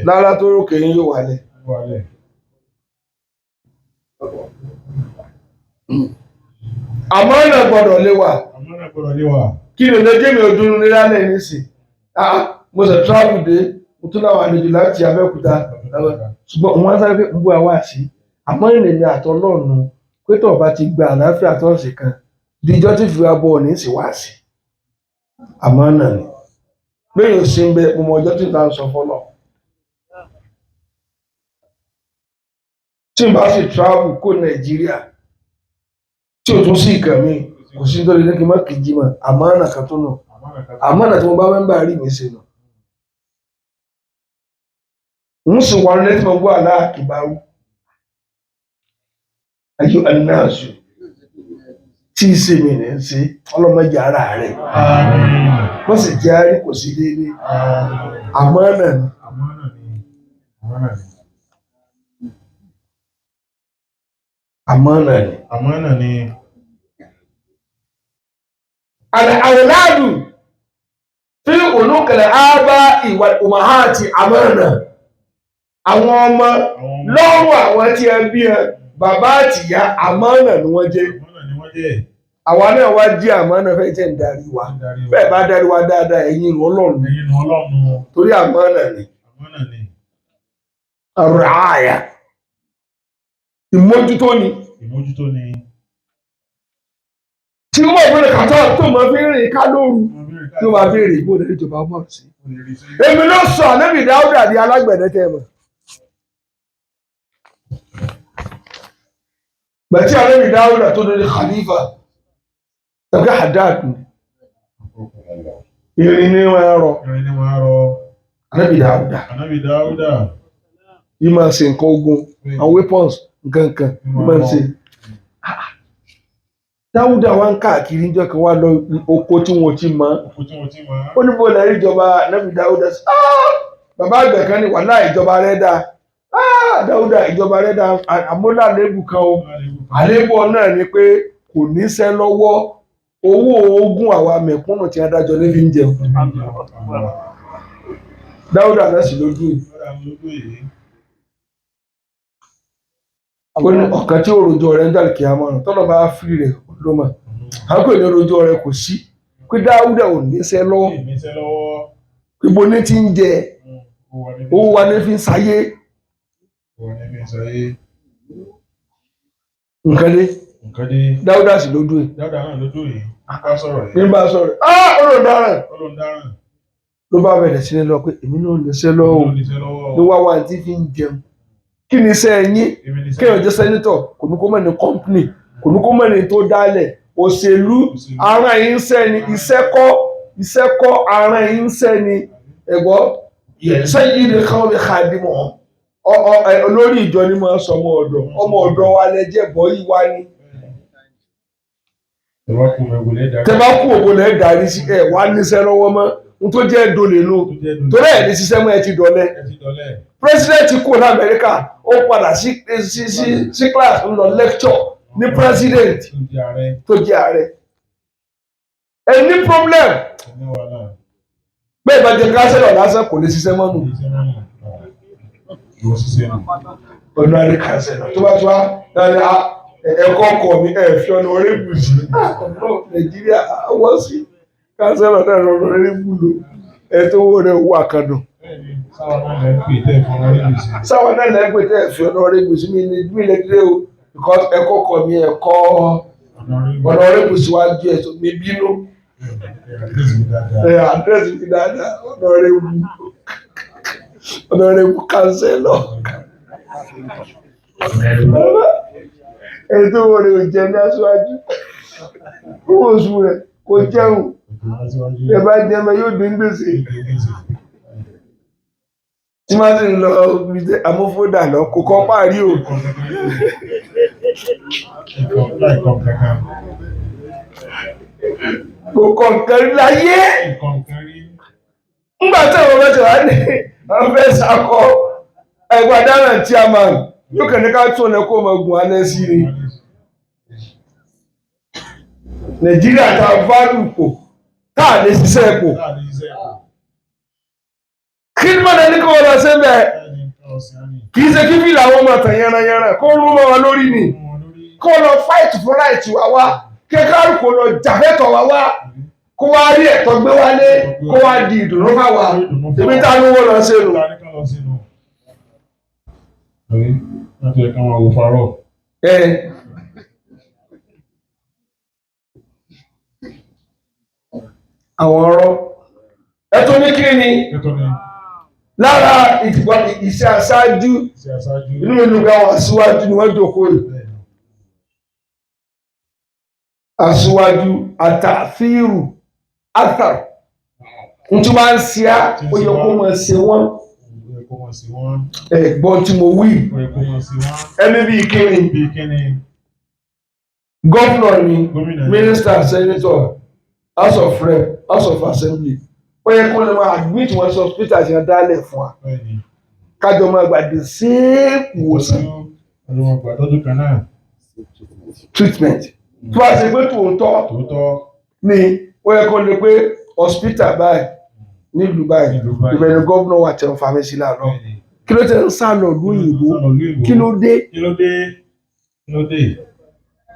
lára tó rókè yín yóò wálẹ̀. Àmánà gbọ́dọ̀ lé wa. Kí ni lójú mi ò dúró ní lálẹ́ nísìn? Mo ṣe travel dé, mo tún láwọn àlejò láti Abẹ́òkúta. Ṣùgbọ́n wọ́n sáré pé ń bú àwa sí. Àmọ́ ìrìn àtọ́ lọ́rùn pé tó bá ti gba àlàáfíà tó ṣe kan. Díjọ́ tí fi wá bọ̀ ní sí wá sí. Àmánà ni. Bẹ́ẹ̀ ò sí ń bẹ ọmọ ọjọ́ tí ta ń sọ fọ́lọ̀. Tí n bá sì travel kó Nàìjíríà tí o tún sí ìkàn mi kò sí nítorí ní kí n má kìí mọ àmánà kan tó nù àmánà tí mo bá mẹ́mbà rí mi ṣe nù. ń sì wà lẹ́tí mo gbọ́ aláàkìbáwú ayé anáàṣù tí í ṣe mi ní í ṣe ọlọ́mọdé ara rẹ̀ wọ́n sì jẹ́ àárí kò sí déédéé àmánà ni. Àmánà ni. Al-awladu fi unuqil aba'i wal ummahati àmánà. Àwọn ọmọ lọ́rùn àwọn tí ẹ bí ẹ bàbá àti ìyá àmánà ni wọ́n jẹ́. Àwa náà wá jí àmánà fẹ́ jẹ́ ń darí wa. Bẹ́ẹ̀ bá darí wa dáadáa ẹ̀yin Ọlọ́run. Torí àmánà ni. Ar-ri'aya. Ìmójútó ni. Tí wọ́n bẹ̀rẹ̀ kàtọ́ tó máa fi rìn ká lóru tí wọ́n máa fi rìn ìbò lórí ìjọba ọmọ sí. Èmi ló sọ Ànábì Dáúdà di alágbẹ̀dẹ tẹ́ mọ̀. Bẹ̀tí Ànábì Dáúdà tó lórí Khalifa tàbí Haddad ni. Irin ní wọn rọ. Ànábì Dáúdà. Yìí máa ṣe nǹkan ogun, àwọn weapons, nǹkan máa ń ṣe. Dáúdà wá ń káàkiri níjọ́ kan wá lọ oko tí wọ́n ti mọ̀. Ó ní bó lè rí ìjọba Ànábì Dáúdà sí. Bàbá àgbẹ̀ kan ní wàhálà ìjọba rẹ̀ dá. Dáúdà ìjọba rẹ̀ dá àmúlà àlébù kan o. Àlébù náà ni pé kò níṣẹ́ lọ́wọ́ owó ogún àwa mẹ̀kúnnù tí adájọ́ ní fi ń jẹun. Dáúdà náà sì lójú yìí. Ó ní ọ̀kan tí òròjọ́ rẹ̀ ń dàrí kí a mọ̀ tọ́lọ̀ bá fi rẹ̀ ló mọ̀. Àwọn kò ní òròjọ́ rẹ̀ kò sí. Pé Dáúdà ò níṣẹ́ lọ́wọ́. Ibo ní ti ń jẹ. Owó wa ní fi ń sayé. Nǹkan dé. Dáúdà sì lójú ẹ̀. Ní bá sọ̀rọ̀. Olùdaràn. Ló bá bẹ̀rẹ̀ sí ní lọ pé èmi náà níṣẹ́ lọ́wọ́. Ló wá wá tí fi ń jẹun. Kí ni iṣẹ́ yín? Kéèyàn jẹ́ sẹ́nítọ̀ kò ní kó mọ̀ ní kọ́mpìnì kò ní kó mọ̀ ní tó dálẹ̀ òṣèlú ara yín ń sẹ́ ni iṣẹ́ kọ́ ara yín ń sẹ́ ni ẹ̀gbọ́ sẹ́yìn ilé kan lè ka dì mọ́ olórí ìjọ ni máa sọ ọmọ ọ̀dọ̀ wa lẹ́jẹ̀ bọ́ yìí wá ní. Tẹ bá kú òbò lẹ́ darí sí ẹ̀ wá níṣẹ́ lọ́wọ́ mọ́ n tó jẹ́ dolè ló torí ẹ̀ ní ṣiṣẹ́ mọ́ ẹ ti dọ̀lẹ́. President kú ní Amẹ́ríkà ó padà sí class ń lọ lecture ní president tó jẹ́ ààrẹ. Ẹ ní problem bẹ́ẹ̀ bá jẹ́ kánsẹ́lọ̀ lásán kò lè ṣiṣẹ́ mọ́ nù. Ọ̀nà àrí kánsẹ́lọ̀ tó bá tó wá ẹ̀kọ́ ọkọ̀ mi fi ọ̀nà orí bùsì Nàìjíríà wọ́n sí kánsẹ́lọ̀ náà lọ́nà orí bùlò ẹ̀ tó wọ́n rẹ̀ wà kàdùn. Sáwọn náà lẹ́gbẹ̀ẹ́ tẹ́ fi ọ̀nà orí bùsì mi ní bí lẹ́gbẹ̀ẹ́ o because ẹ̀kọ́ ọkọ̀ mi ẹ̀kọ́ ọ̀nà orí bùsì wájú ẹ̀ tó mi bínú. Àdírẹ́sì mi dáadáa ọ̀nà orí bù kánsẹ́lọ̀. Ètò orí ò jẹ ní aṣáájú owó oṣù rẹ̀ kò jẹun ẹ bá jẹun yóò dín gbèsè tí máa sì ń lọ amófódà lọ kò kọ́ parí o Láìkọ̀ kankan. Kò kọ̀ọ̀kan láyé. Nǹkan rí. Ńgbà tí àwọn ọmọ ti wá ní àwọn fẹ́ sakọ ẹgbẹ́ adáná tí a máa yóò kàn ní ká tún ọ̀nà kó ọmọ ogun alẹ́ sí ni. Nàìjíríà ta fáàlù pò táà lè ṣiṣẹ́ pò. Láàrin iṣẹ́ ẹ̀kọ́. Kí ni mọ̀nà ní kí wọ́n lọ sí bẹ́ẹ̀? Láàrin nǹkan ọ̀sìn àní. Kì í ṣe kí fìlà àwọn ọmọ tàn yànnàyànnà kó rú mọ́ wọn lórí ni. Wọn lórí. Kó lọ fight fún láìtì wá wá kí kálukú lọ jàfẹ́tọ̀ wá wá kó wá rí ẹ̀tọ́ gbé wálé kó wá di ìdùnnú fáwa. Èmi tá ló wọ́n lọ sí nu. Ta ní ká lọ sínú. Àbí wọ́n ti yẹ ká máa wo farọ́. Àwọn ọ̀rọ̀ ẹ̀tọ́ ní kí ni Ètò ni lára ìdìbò iṣẹ́ aṣáájú iṣẹ́ aṣáájú. inú ìlú ga wà síwájú ni wọ́n jókòó rẹ̀. Bẹ́ẹ̀ni. Aṣíwájú àtàfíìrù àtàr ntí máa ń ṣe á ó yẹ kó máa ṣe wọ́n Ó yẹ kó mọ̀ sí wọn. ẹ̀gbọ́n tí mo wí Ó yẹ kó mọ̀ sí wọn. ẹni bíi kíni Bí kíni gọ́fúnà ni gómìnà. mínísítà sẹ́nitọ̀ house of rep house of assembly ó yẹ kó lè máa admit wọn sọ hospital ti dálẹ̀ fún wa Bẹ́ẹ̀ni. kájọ máa gbàdé sí ìwòsàn Ọdún wọn gbà tọ́jú kan náà. treatment tí wàá ṣe pé tòótọ́ Tòótọ́. ni ó yẹ kó lè pé hospital báyìí nílùú báyìí Nílùú báyìí. ìbẹ̀rẹ̀ gómìnà wà tẹ̀ ń fa mí sí láàárọ̀ Bẹ́ẹ̀ni. kí ló tẹ̀ ń sá lọ lóyìnbó kí ló dé Kí ló dé? Kí ló dé?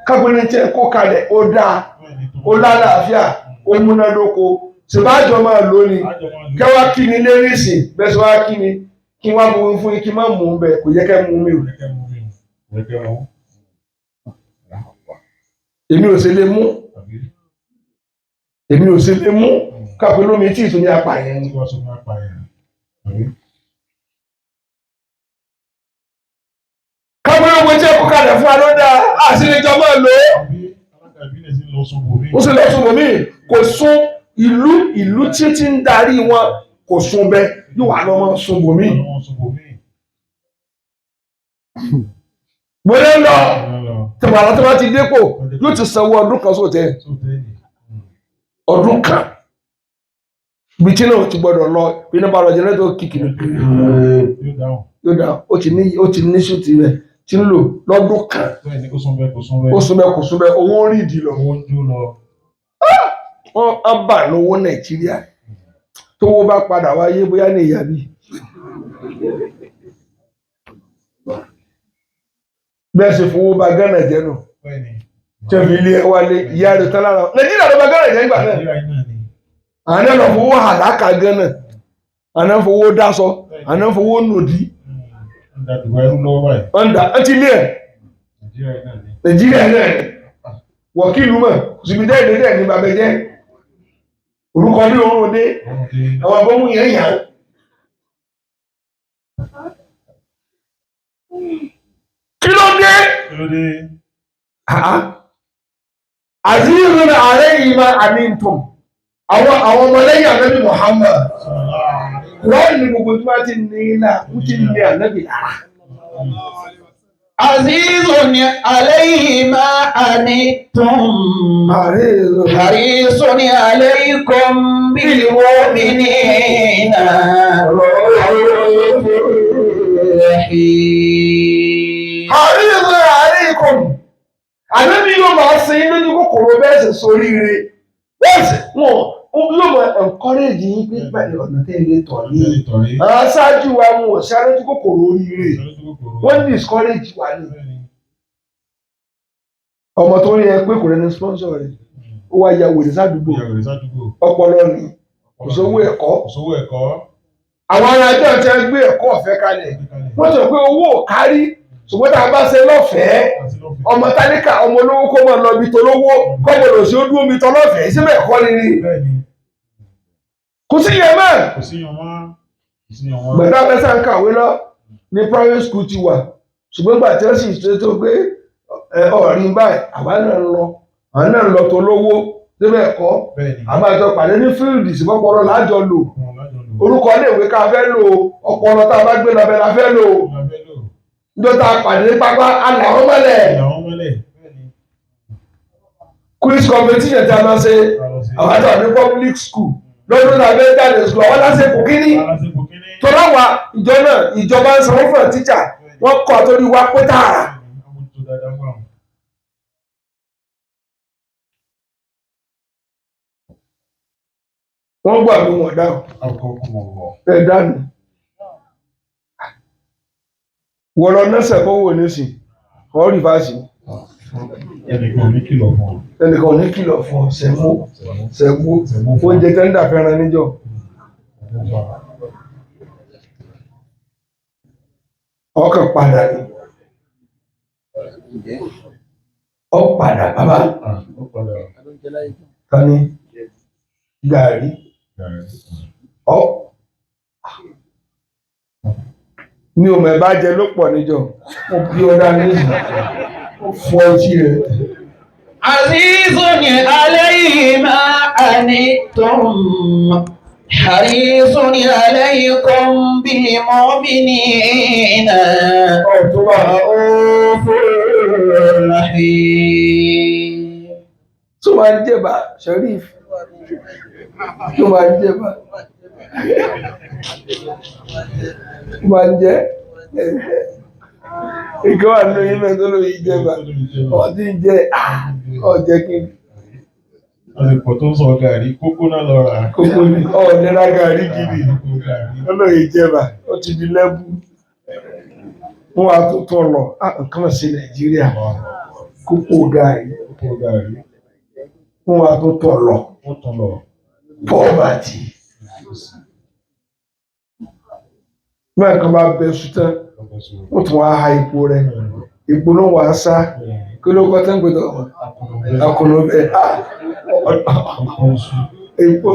kápẹ́ni tẹ́ kó kalẹ̀ ó dáa Bẹ́ẹ̀ni tó. ó lálàáfíà ó múnádóko ṣèbájọ máa lò ní Àjọ máa lò. kẹwàá kí ni lérìsì bẹ́ẹ̀ sọ wá kí ni kí wọ́n mú fún yín kí n má mú un bẹ́ẹ̀ kò yẹ kẹ́ mú mi o Kẹ̀kẹ́ mú mi. Kẹ̀kẹ́ mú. èmi ò sì lè mú Àbí? èmi ò sì lè mú kápẹ́ lómi tí ìtúni apààyàn ni. Tí wọ́n sọ fún apààyàn. Àbí? kápẹ́ lómi tí ẹ̀kọ́ kalẹ̀ fún alódà àṣìlẹ̀jọ máa lò ó. Àbí alága ìbílẹ̀ sí lọ sún bòmí. ó sì lọ sùn mí kò sún ìlú tí ti ń darí wọn kò sún bẹ́ẹ̀ yóò wà lọ́wọ́ sún bòmí. Àwọn sún bòmí. mo lè lọ Lọ. tẹ̀wọ̀n àwọn tó bá ti dépò yóò ti sanwó ọdún kan sóòtẹ́ Sóòtẹ́ẹ̀lì. ọdún kan bí tí náà ti gbọdọ̀ lọ bí náà bá lọ jẹ́nẹ́tọ̀ kìkì ní Yóò dáhùn. yóò dá ó ti ní ṣùtì rẹ̀ tí ń lò lọ́dún kan Bẹ́ẹ̀ni kó sún bẹ́ẹ̀ kó sún bẹ́ẹ̀. ó sún bẹ́ẹ̀ kò sún bẹ́ẹ̀ owó ń rí ìdí lọ Owó ń jó lọ. wọ́n á bà lówó Nàìjíríà tówó bá padà wáyé bóyá ní ìyá bí bẹ́ẹ̀ sì fowó ba Ghana jẹ́ nù Bẹ́ẹ̀ni. tẹ̀mí ilé ẹ wálé ìyá rẹ̀ tán lára Nàìjíríà ló ba Ghana jẹ́ nígbà náà Nàìjíríà yìí náà ni. àná lọ fowó àdáka Ghana àná fowó dáṣọ àná fowó nòdì Ń da Dubai rú lọ́wọ́ báyìí. ọ̀ndà ẹ ti lé ẹ̀ Nàìjíríà yìí náà ni. Nàìjíríà náà wọ̀kìlù mọ̀ ṣùgbọ́n ìdẹ́ẹ̀dẹ́ ní bàbá jẹ́ orúkọ ní orún òde Wọ́n ti àwọn abọ́mú yẹn yàn án. Kí ló dé? kí ló dé? Àzízùn ààrẹ yìí máa àmì ntùm. Àwọn ọmọlẹ́yìn ànábì Muhammad. Wọ́n ní gbogbo tí wọ́n ti ní ilá, ó ti ní ànábì lára. Azizun alayhi ma anittum. Harisun alaykum bil mu'minina ra'ufur rahim. Harisun alaykum. Ànábì yóò máa sin inú ní kòkòrò bẹ́ẹ̀ sì sórí rẹ̀. Bẹ́ẹ̀ sì wọ́n yóò máa encourage yín pé pẹ̀lú ọ̀nà tẹ́lẹ̀ tọ̀ ní. Àwọn aṣáájú wa mú ọ̀sẹ̀ alójú kòkòrò oríire. Wọ́n discourage wa ní. Ọmọ tó rí ẹ pé kò rẹni sponsor rẹ̀. Ó wá ya wèrè sádùúgbò. Ọpọlọ ni. Kò sówó ẹ̀kọ́. Àwọn ará ẹjọ́ ti gbé ẹ̀kọ́ ọ̀fẹ́ kalẹ̀. Wọ́n sọ pé owó ò kárí. Ṣùgbọ́n tá a bá ṣe lọ́fẹ̀ẹ́. Ọmọ tálíkà ọmọ olówó kó máa lọ ibi tó lówó. Kọ́mọdọ̀ sí ó dúró mi tọ́ lọ́fẹ̀ẹ́. Síbẹ̀ ẹ̀kọ́ ni. Kò sí yẹn mọ́. Gbẹ̀dá mẹ́sà ń kàwé lọ ní private school ti wà. Ṣùgbọ́n gbà tí wọ́n sì ṣe tó pé ọ̀rìn báyìí àwa náà ń lọ. Àwọn náà ń lọ tó lówó. Síbẹ̀ ẹ̀kọ́. Àmọ́ àjọ pàdé ní fíìlì sí pọ́pọ́rọ́ lájọ lò. Orúkọ iléèwé ká fẹ́ lò. Ọpọlọ tá a bá gbé lọ bẹ́ẹ̀ la fẹ́ lò. Níjọ́ tá a pàdé ní pápá aláwọ̀ mọ́lẹ̀. quiz competition tí a máa ṣe àwọn àti àwọn public school lọ́dún náà bẹ́ẹ̀ jáde school àwọn aláṣẹ kò kíní tó láwa ìjọ náà ìjọba ń sanwó fún tíjà wọ́n kọ́ àtòrí wa pé tààrà. wọ́n gbà mí wọ̀n dáhùn ẹ̀ dánù wọ́n lọ nẹ́sẹ̀ kó wò nísìn ọ̀ rìfáàsì ẹnìkan ò ní kìlọ̀ fún ọ. ẹnìkan ò ní kìlọ̀ fún ọ sẹ́gbó oúnjẹ tẹ́ńdà fẹ́ràn níjọ́. ọkàn padà ni ọ padà bàbá tani gàrí ọ mi ò mọ̀ ẹ̀ bá jẹ ló pọ̀ níjọ́ mo bí ọ dání fún ọtí rẹ. Azizun alayhi ma anittum harisun alaykum bil mu'minina ra'ufur rahim. tó máa ń jẹba Sharif tó máa ń jẹba tó máa ń jẹ ìkọ́ wà nínú yín mẹ́tọ́ ló yí jẹba ọtí ń jẹ ọjẹ kí ni. àsìkò tó ń sọ gàrí kókó náà lọ rà. kókó ni ọ̀ọ́dẹ́rà gàrí gidi olóyè jẹba ó ti di lẹ́bù wọn wá tó tọ̀ lọ nǹkan sí Nàìjíríà kókó gàrí wọn wá tó tọ̀ lọ pọ́ọ̀bàtì mẹ́rin kan bá bẹ sùtẹ́ wọ́n tún wá ha ipò rẹ̀ ipò náà wà á sá kí ló kọ́ tẹ́ ń gbẹ̀dọ̀ ọkùnrin bẹ́ẹ̀ ipò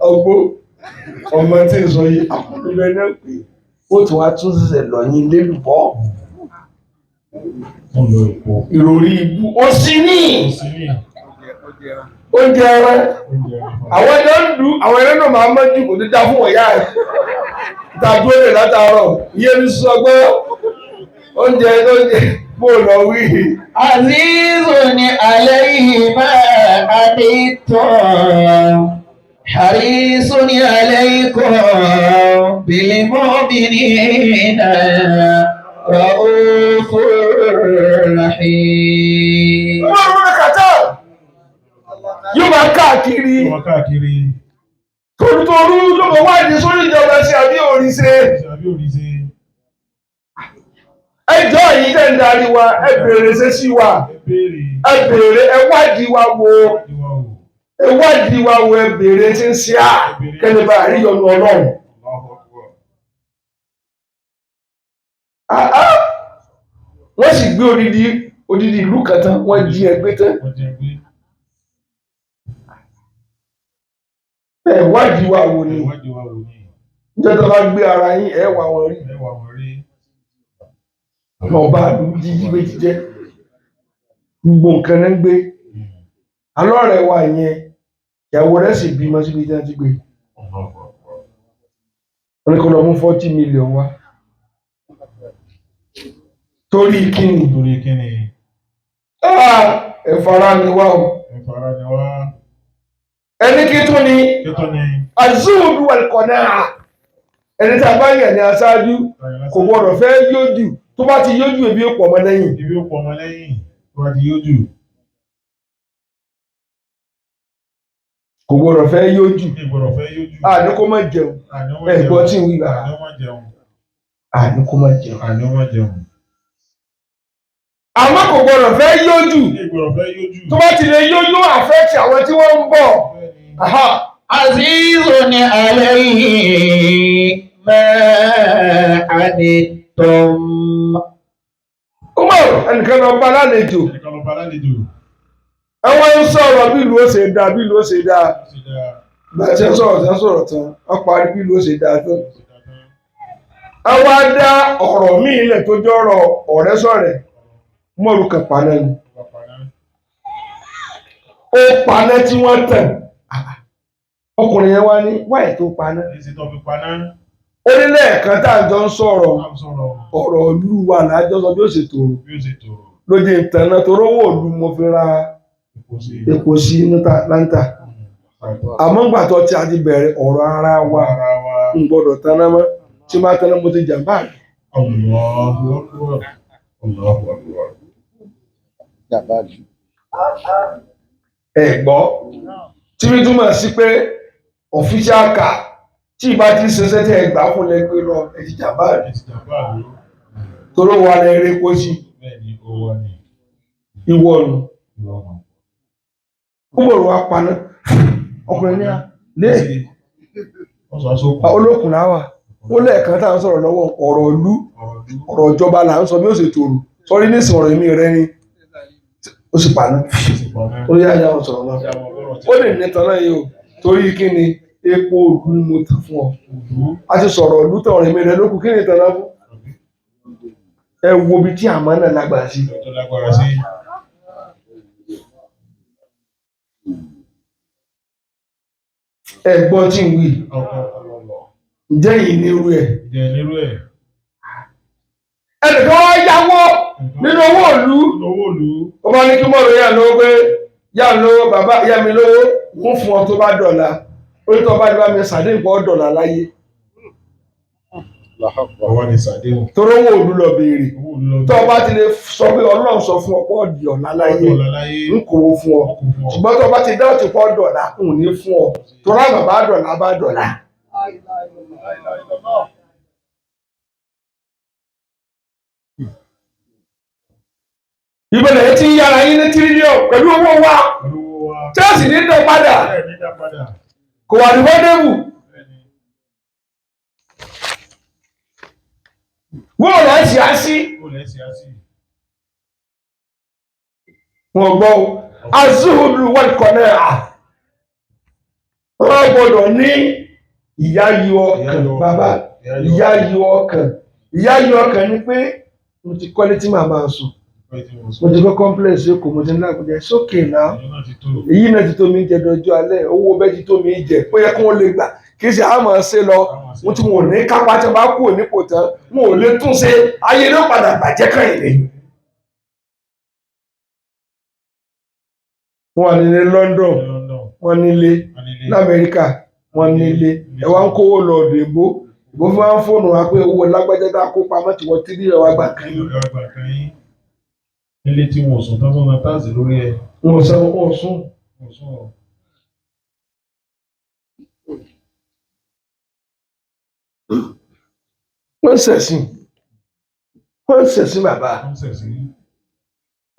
ọgbó ọmọ tí ń sọ yìí ọkùnrin bẹ́ẹ̀ náà pé ó tún wá tún ṣẹ̀ṣẹ̀ lọ́yìn lélùbọ́ ìròrí ibú ó sì ní oúnjẹ ẹran àwọn ẹran ń dùn àwọn ẹran náà máa mọ́jú kò ní dá fún ọ̀yá ẹ̀ tàbí olè látàárọ̀ iye ní sọ pé oúnjẹ bó lọ wí. Azizun alayhi ma anittum harisun alaykum bil mu'minina ra'ufur rahim. wọ́n rún kàtà yóò máa káàkiri torútorú ló mọ̀ wádìí sórí ìjọba ṣe àbí òrìṣe. ẹjọ́ yìí tẹ̀ ń darí wa ẹ bèrè ṣe sí wa ẹ bèrè ẹ wádìí wa wo ẹ bèrè tí ń ṣe à kẹ́lẹ́ bá àríyànjú Ọlọ́run. wọ́n sì gbé odidi ìlú kan tán wọ́n jí ẹgbẹ́ tán. ẹ wádìí wa wò ni níjọ́ tó bá gbé ara yín ẹ wà wọ́n rí. ọba àdúgbò jíjí jẹ́ gbogbo nǹkan náà ń gbé alọ́rẹ̀ wa yẹn ìyàwó rẹ̀ sì bímọ síbi tí wọ́n ti gbé wọ́n ní kó lọ mú 40 million wá torí kíni ẹ̀fọ́ra ni wá o ẹni kí tún ni azúùdù wal-qana'a ẹni tí a bá yàn ní aṣáájú kò gbọdọ̀ fẹ́ yójú tó bá ti yójú ebi ó pọ̀ ọmọ lẹ́yìn. kò gbọdọ̀ fẹ́ yójú àní kó má jẹun ẹ̀gbọ́n tí ń wí bàrà àní kó má jẹun. àmọ́ kò gbọdọ̀ fẹ́ yójú tó bá ti lè yójú àfẹ́tì àwọn tí wọ́n ń bọ̀. Azizun alayhi ma anittum. Umar ẹnìkan lọ bá lálejò ẹ wọ́n ń sọ̀rọ̀ bí ìlú ó ṣe dáa bí ìlú ó ṣe dáa gbàtẹ́ sọ̀rọ̀ tán wọ́n parí bí ìlú ó ṣe dáa tán. ẹ wá dá ọ̀rọ̀ míì lẹ̀ tó jọ́rọ̀ ọ̀rẹ́ sọ̀rẹ́ mọ́rù kan paná ni ó paná tí wọ́n tàn ọkùnrin yẹn wá ní wáyé tó paná ó ní lẹ́ẹ̀kan tá à ń jọ ń sọ̀rọ̀ Tá ń sọ̀rọ̀ ọ̀rọ̀ ìlú wa lájọ sọ bí ó ṣe tòrò bí ó ṣe tòrò. lóde ìtànà tó rówó ìlú mo fi ra Epo sí epo sí láńtà àmọ́ ńgbà tó ti àti bẹ̀rẹ̀ ọ̀rọ̀ ara wa ara wa. ń gbọ́dọ̀ taná mọ́ tí máa taná mo ti jàmbá rẹ̀. Allahu Akbar. Allahu Akbar. ẹ gbọ́ tí mi túmọ̀ sí pé official car tí ìbá ti ṣiṣẹ́ tí ẹ gbà fún lẹ́gbẹ́ lọ ẹ ti jàmbá rẹ̀ Ẹ ti jàmbá àlú. torí wà lẹ́rẹ́ kó sí Bẹ́ẹ̀ ni ó wà ní ìwọ nù ìwọ̀nà. ó bọ̀rọ̀ wá paná ọkùnrin ní à lé Wọ́n sọ sókùn. olókùn láwà ó lẹ́ẹ̀kan tá à ń sọ̀rọ̀ lọ́wọ́ ọ̀rọ̀ ìlú ọ̀rọ̀ ìjọba là ń sọ bí ó ṣe tòrò sọrí ní ìsìn ọ̀rọ̀ èmi rẹ ni ó sì paná ó yá yá wọn sọ̀rọ̀ náà ó lè ní tán náà yìí o torí kí ni epo òdu mo tà fún ọ a ti sọ̀rọ̀ ìlú tán ọ̀rọ̀ èmi rẹ lókun kí ni tán náà fún ẹ wo ibi tí àmọ́ náà lágbára sí. Tó lágbára sí. ẹ gbọ́ tí ń wí ǹjẹ́ yìí ní irú ẹ̀ Ìjẹ́ nírú ẹ̀. ẹnìkan wá yáwó nínú owó ìlú Lówó ìlú. ó bá ní kí mọ̀rọ̀ yà lówó pé yà lówó bàbá yà mí lówó ń fún ọ tó bá dọ̀la orí tó bá ní bá mi sàdé nǹkan dọ̀la láyé Ọwọ́ ni sàdéhùn. torí owó ìlú lọ béèrè Owó ìlú lọ. tó o bá ti lè sọ pé ọlọ́run sọ fún ọ pé ọ̀dì ọ̀la láyé Ọdún ọ̀la láyé. ń kówó fún ọ ṣùgbọ́n tó o bá ti dá òtún pọ̀ dọ̀la ń ní fún ọ torí àwọn bàbá dọ̀la bá dọ̀la. ìbẹ̀rẹ̀ tí ń yára yín ní tírílíọ̀nù pẹ̀lú owó wa Pẹ̀lú owó wa. chelsea ní dán padà Bẹ́ẹ̀ ní dá padà. kò wà ní fọ́dẹ́bù Bẹ́ẹ̀ ni. wọ́n rẹ̀ ṣe á sí Ó lẹ́ sí á sí. wọn gbọ́ o azuhudu wọn kọ náà wọ́n gbọ́dọ̀ ní ìyá yọ ọkàn bàbá ìyá yọ ọkàn ìyá yọ ọkàn ni pé mo ti kọ́lé tí màá máa sùn mo ti kọ́ complex èkó mo ti ní àgbẹ̀dẹ sókè náà èyí náà ti tó mi jẹ dọjọ́ alẹ́ owó bẹ́ẹ̀ ti tó mi jẹ ó yẹ kí wọ́n lè gbà kì í ṣe àmọ́ ṣe lọ mo ti wọ̀n ní kápá tí wọ́n bá kú nípò tán wọn ò lè tún ṣe ayé ló padà bàjẹ́ kàn yìí. wọ́n wà nílé London wọ́n nílé lamẹ́ríkà wọ́n nílé ẹ wá ń kówó lọ ọ̀dọ̀ èbó ìbò fún wa ń fóònù wa pé owó lágbájá tá a kó pamọ́ tí wọ́n ti rí ẹwà gbà kan yìí. Ilé tí wọ́n sùn tán tó na táàsì lórí ẹ̀. wọn sọ wọn sún Wọ́n sùn ọ̀. wọ́n ṣẹ̀sìn bàbá Wọ́n sẹ̀ sí.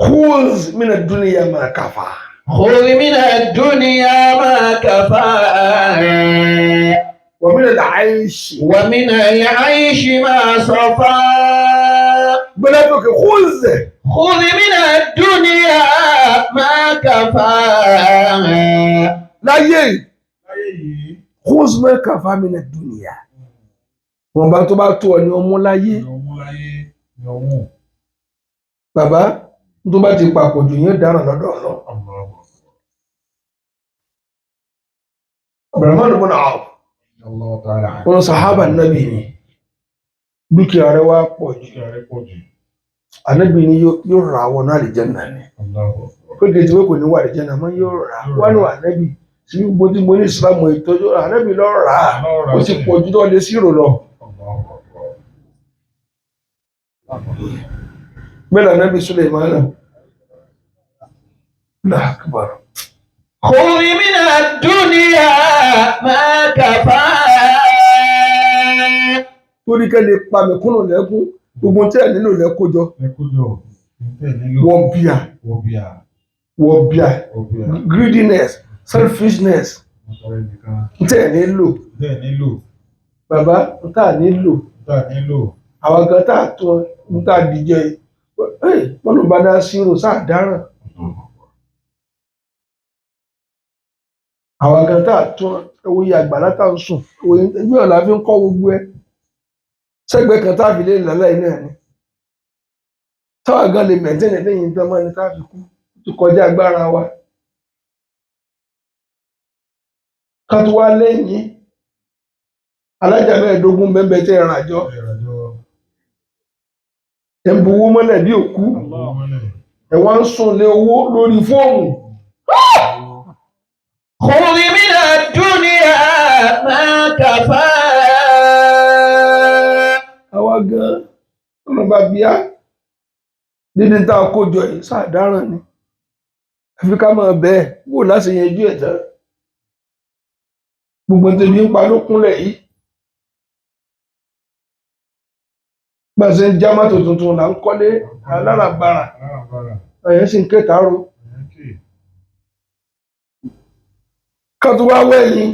kúz mina dúnìyà máa kàfà. خذ من الدنيا ما كفاك wọ́n mina làáyíṣì ومن العيش ما صفاك gbọ́dọ̀ tó kẹ́ kúz خذ من الدنيا ما كفاك láyé Láyé yìí. kúz máa kàfà mina dúnìyà wọn bá tó bá tó ọ ní ọmú láyé Ní ọmú láyé. Ní ọmú. bàbá tó bá ti papọ̀ jù yẹn dára lọ́dọ̀ ọ̀nà. Abdulrahman ibn Awf Allah ta'ala. wọn sàhábà nàbì ni dúkìá rẹ̀ wá pọ̀ jù Dúkìá rẹ̀ pọ̀ jù. ànábì ni yóò rà wọn náà àlìjẹ́nà ni Allahu pé kejì pé kò ní wà àlìjẹ́nà mọ́ yóò rà wọn ní ànábì tí gbogbo tí mo ní ìsìlámù ìtọ́jú ànábì lọ rà á ó ti pọ̀ jù tó lè sírò lọ mẹ́lá ànábì Sulaimana láàkùbàrù. خذ من الدنيا ما كفاك torí kẹ́ lè pa mẹ̀kúnnù lẹ́kún gbogbo tí ẹ̀ nílò lẹ́kójọ Ẹkójọ. Ìfẹ́ nílò. wọ́n bíà Wọ́bíà. wọ́bíà greediness selfishness Ọ̀tọ̀rẹ́ nìkan. tẹ̀ nílò Bẹ́ẹ̀ nílò. bàbá tá a nílò Tá nílò. àwọn gan tá a tún tá a dìjẹ wọ́n ló bá dá sírò sáà dáràn àwọn gan tá a tún owó yẹ àgbàlá tá a ń sùn owó ẹgbẹ́ ọ̀la fi ń kọ́ gbogbo ẹ sẹ́gbẹ́ kan tá a fi lé lálẹ́ yìí náà ni táwọn gan lè mẹ̀tẹ́nì lẹ́yìn tán mọ́ ni tá a fi kú tó kọjá agbára wa ká tó wá lẹ́yìn alájà mẹ́ẹ̀ẹ́dógún bẹ́ẹ̀ tẹ́ ẹ̀ràn àjọ ẹ̀ ń buwó mọ́lẹ̀ bí òkú ẹ̀ wá ń sùn lé owó lórí fóònù. خذ من الدنيا ما كفى. àwa gan ọ̀nà bàbíà nínú tá a kó jọ yìí sàdáràn ni àfi ká máa bẹ́ẹ̀ wò láti yanjú ẹ̀ tán gbogbo tèmi ń pa ló kúnlẹ̀ yìí bá a ṣe ń já mọ́tò tuntun là ń kọ́lé aláràbarà àyẹ̀ sì ń kẹta ro ká tó wá wẹ̀yìn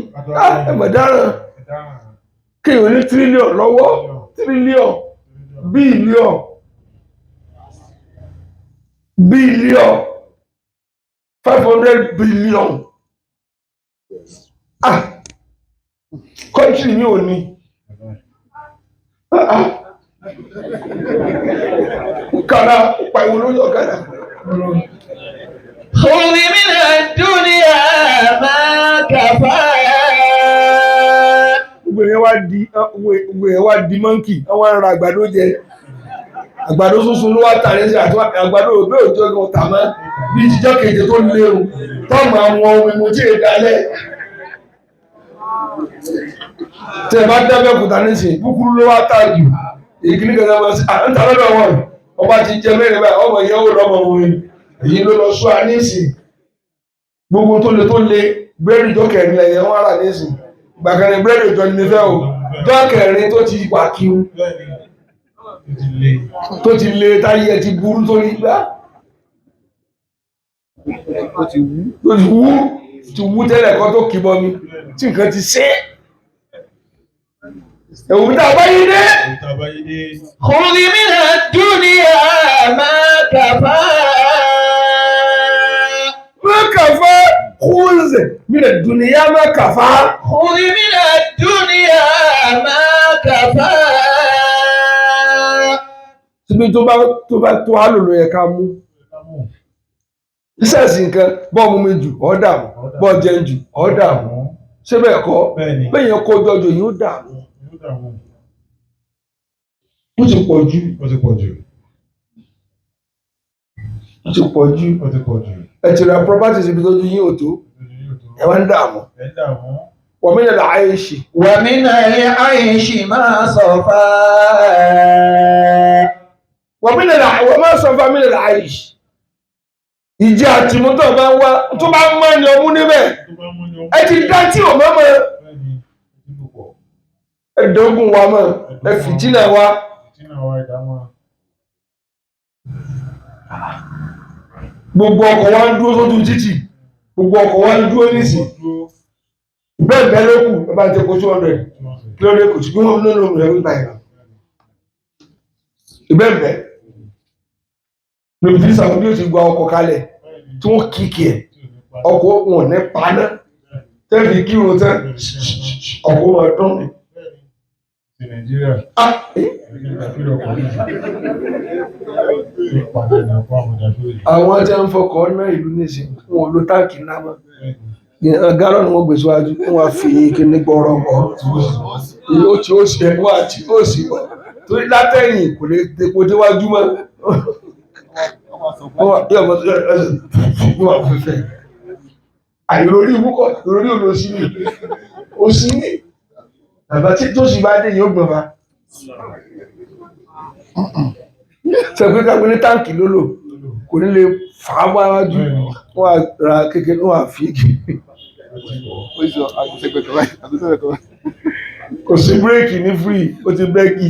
ẹ̀mọ̀dáràn kéèyàn ní tírílíọ̀n lọ́wọ́ tírílíọ̀n bílíọ̀n 500 billion kọ́ńtì ní òní kára pàìwò lórí ọ̀kadà. خذ من الدنيا ما كفى. gbogbo yẹn wá di mọ́ǹkì àwọn ará àgbàdo jẹ àgbàdo sunsun ló wá tàrí sí àti àgbàdo òbí òjò gan tà mọ́ bí jíjọ́ keje tó léwu tọ́mù àwọn ohun mímu tí èdè alẹ́ tẹ bá dábẹ́ òkúta nísìnyí kúkúrú ló wá tà jù èyí kìíní kan náà ń ta lọ́dọ̀ wọn ọba ti jẹ mẹ́rin báyìí ọmọ ìyẹn ó lọ́mọ wọn èyí ló lọ sọ àníṣìn gbogbo tó le búrẹ́dì ìjọ kẹrin lẹ́yìn wọn rà nísìn gbàgànrin búrẹ́dì ìjọ ni mi fẹ́ o ìjọ kẹrin tó ti wà kí o tó ti le táyé ẹ ti burú tó rí gbá tó ti wú tẹ́lẹ̀ kan tó kì bọ mi tí nǹkan ti ṣe ẹ̀wù tá a bá yí dé. خذ من الدنيا ما كفى. ما كفى خذ من الدنيا ما كفى. خذ من الدنيا ما كفى. síbi tó bá tó á lò ló yẹ ká mú iṣẹ́ ìsìn nǹkan bọ́ọ̀ mú mi jù ọ́ dààmú bọ́ọ̀ jẹun jù ọ́ dààmú ṣé bẹ́ẹ̀ kọ́ bẹ́ẹ̀ yẹn kó jọjọ yóò dààmú ó ti pọ̀ jù ẹ ti ra properties ibi tó ju yín ò tó ẹ wá ń dààmú ومن العيش ومن العيش ما صفى. وما صفى من العيش ìjẹ àtìmútọ̀ bá wá tó bá mọ́ ni ọmú níbẹ̀ ẹ ti dá tí ò mọ́mọ́ ẹ̀dọ́gùn wa mọ́ ẹ fìtínà wa gbogbo ọkọ̀ wa ń dúró sójú títì gbogbo ọkọ̀ wa ń dúró nísì bẹ́ẹ̀ bẹ́ẹ̀ lókù ẹ bá ti kó 200 kí ló dé kò sí gbọ́n lónìí rẹ̀ wípé àìrà ìbẹ́ẹ̀ lóbi tí sàwọn bí ó ti gba ọkọ̀ kalẹ̀ tí wọ́n kíkì ẹ̀ ọkọ̀ wọn ní paná tẹ́lifí kí wọn tẹ́ ọkọ̀ wọn dún. àwọn tí wọ́n fọkọ̀ náà ìlú nìsín wọn ò lo táǹkì náà mọ́ gálọ́nù wọn gbèsè wájú wọn fi kíní gbọ́rọ̀ bọ̀ ó ti ó sì ẹ̀kọ́ àti ó sì bọ̀ torí látẹ̀yìn kò lè tepo déwájú mọ́. Àìrórí ìwúkọ̀ ìrórí olóòsí ní òsí ní àbá tí tó sì bá dé yóò gbọ̀n bá sẹ́gbẹ́ kágbé ní táǹkì lólò kò ní lè fàáwájú wọ́n ra kékeré wọ́n àfíìkì kò sí bírèkì ní free ó ti bẹ́ẹ̀kì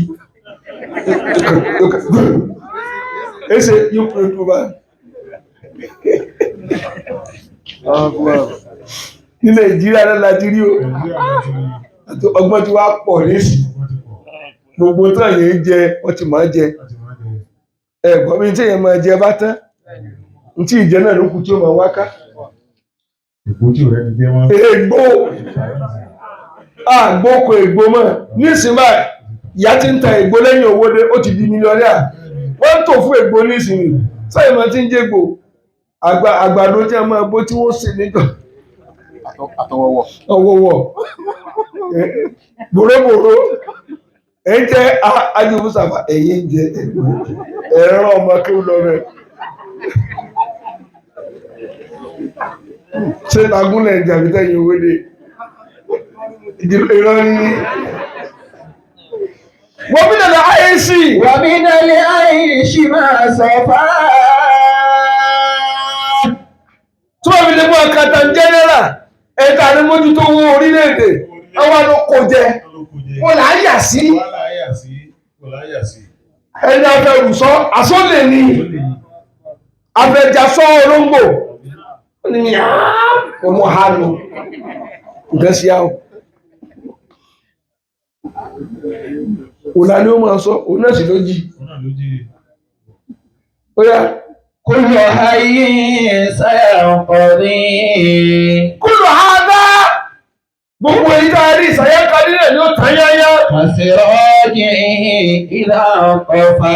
ese yóò pè tó bá ní Nàìjíríà náà láti rí o ọgbọ́n tí wàá pọ̀ lẹ́sì gbogbo tó yẹn ń jẹ wọ́n ti máa jẹ ẹ̀gbọ́n mi tí èèyàn máa jẹ bá tán tí ìjẹ náà ló kù tí ó máa wá ká ègbó àgbókò ègbó mọ́ nísìnyí ìyá tí ń ta ègbó lẹ́yìn owó dé ó ti di mílíọ̀nìyà wọ́n tó fún ègbó nísìnyí sẹ́yìn máa ti ń jégbò àgbàdo tí a máa bó tí wọ́n sè níjọ àtọwọ́wọ́. ọwọ́wọ́ bòróbòró ẹ̀ ń jẹ́ Ájì Mustapha ẹ̀yìn ń jẹ ẹ̀rọ ọmọ kí ó lọ rẹ̀ ṣé tagúnlẹ̀ ń jàbí tẹ́yìn owó dé ìrọ̀rí wọ́n bí nàlẹ́ àyèsí ومن العيش ما صفا tí wọ́n fi lè mú akata jẹ́nẹ́rà ẹ̀ka ní mójútó owó orílẹ̀-èdè àwọn ló kò jẹ wọ́n là á yà sí ẹni afẹ́rùsọ àsọ́lẹ̀ ni afẹ́jàsọ́ olóńgbò ní ọmọ hàlù nǹkan sí àwọn òlà ni ó máa sọ òun náà sì ló jí ó yá كل حي سينقضي kúlù hádá gbogbo ìdá rí ìsàyẹ́ká nílẹ̀ ni ó tàn yáyá كسراج إذا انطفى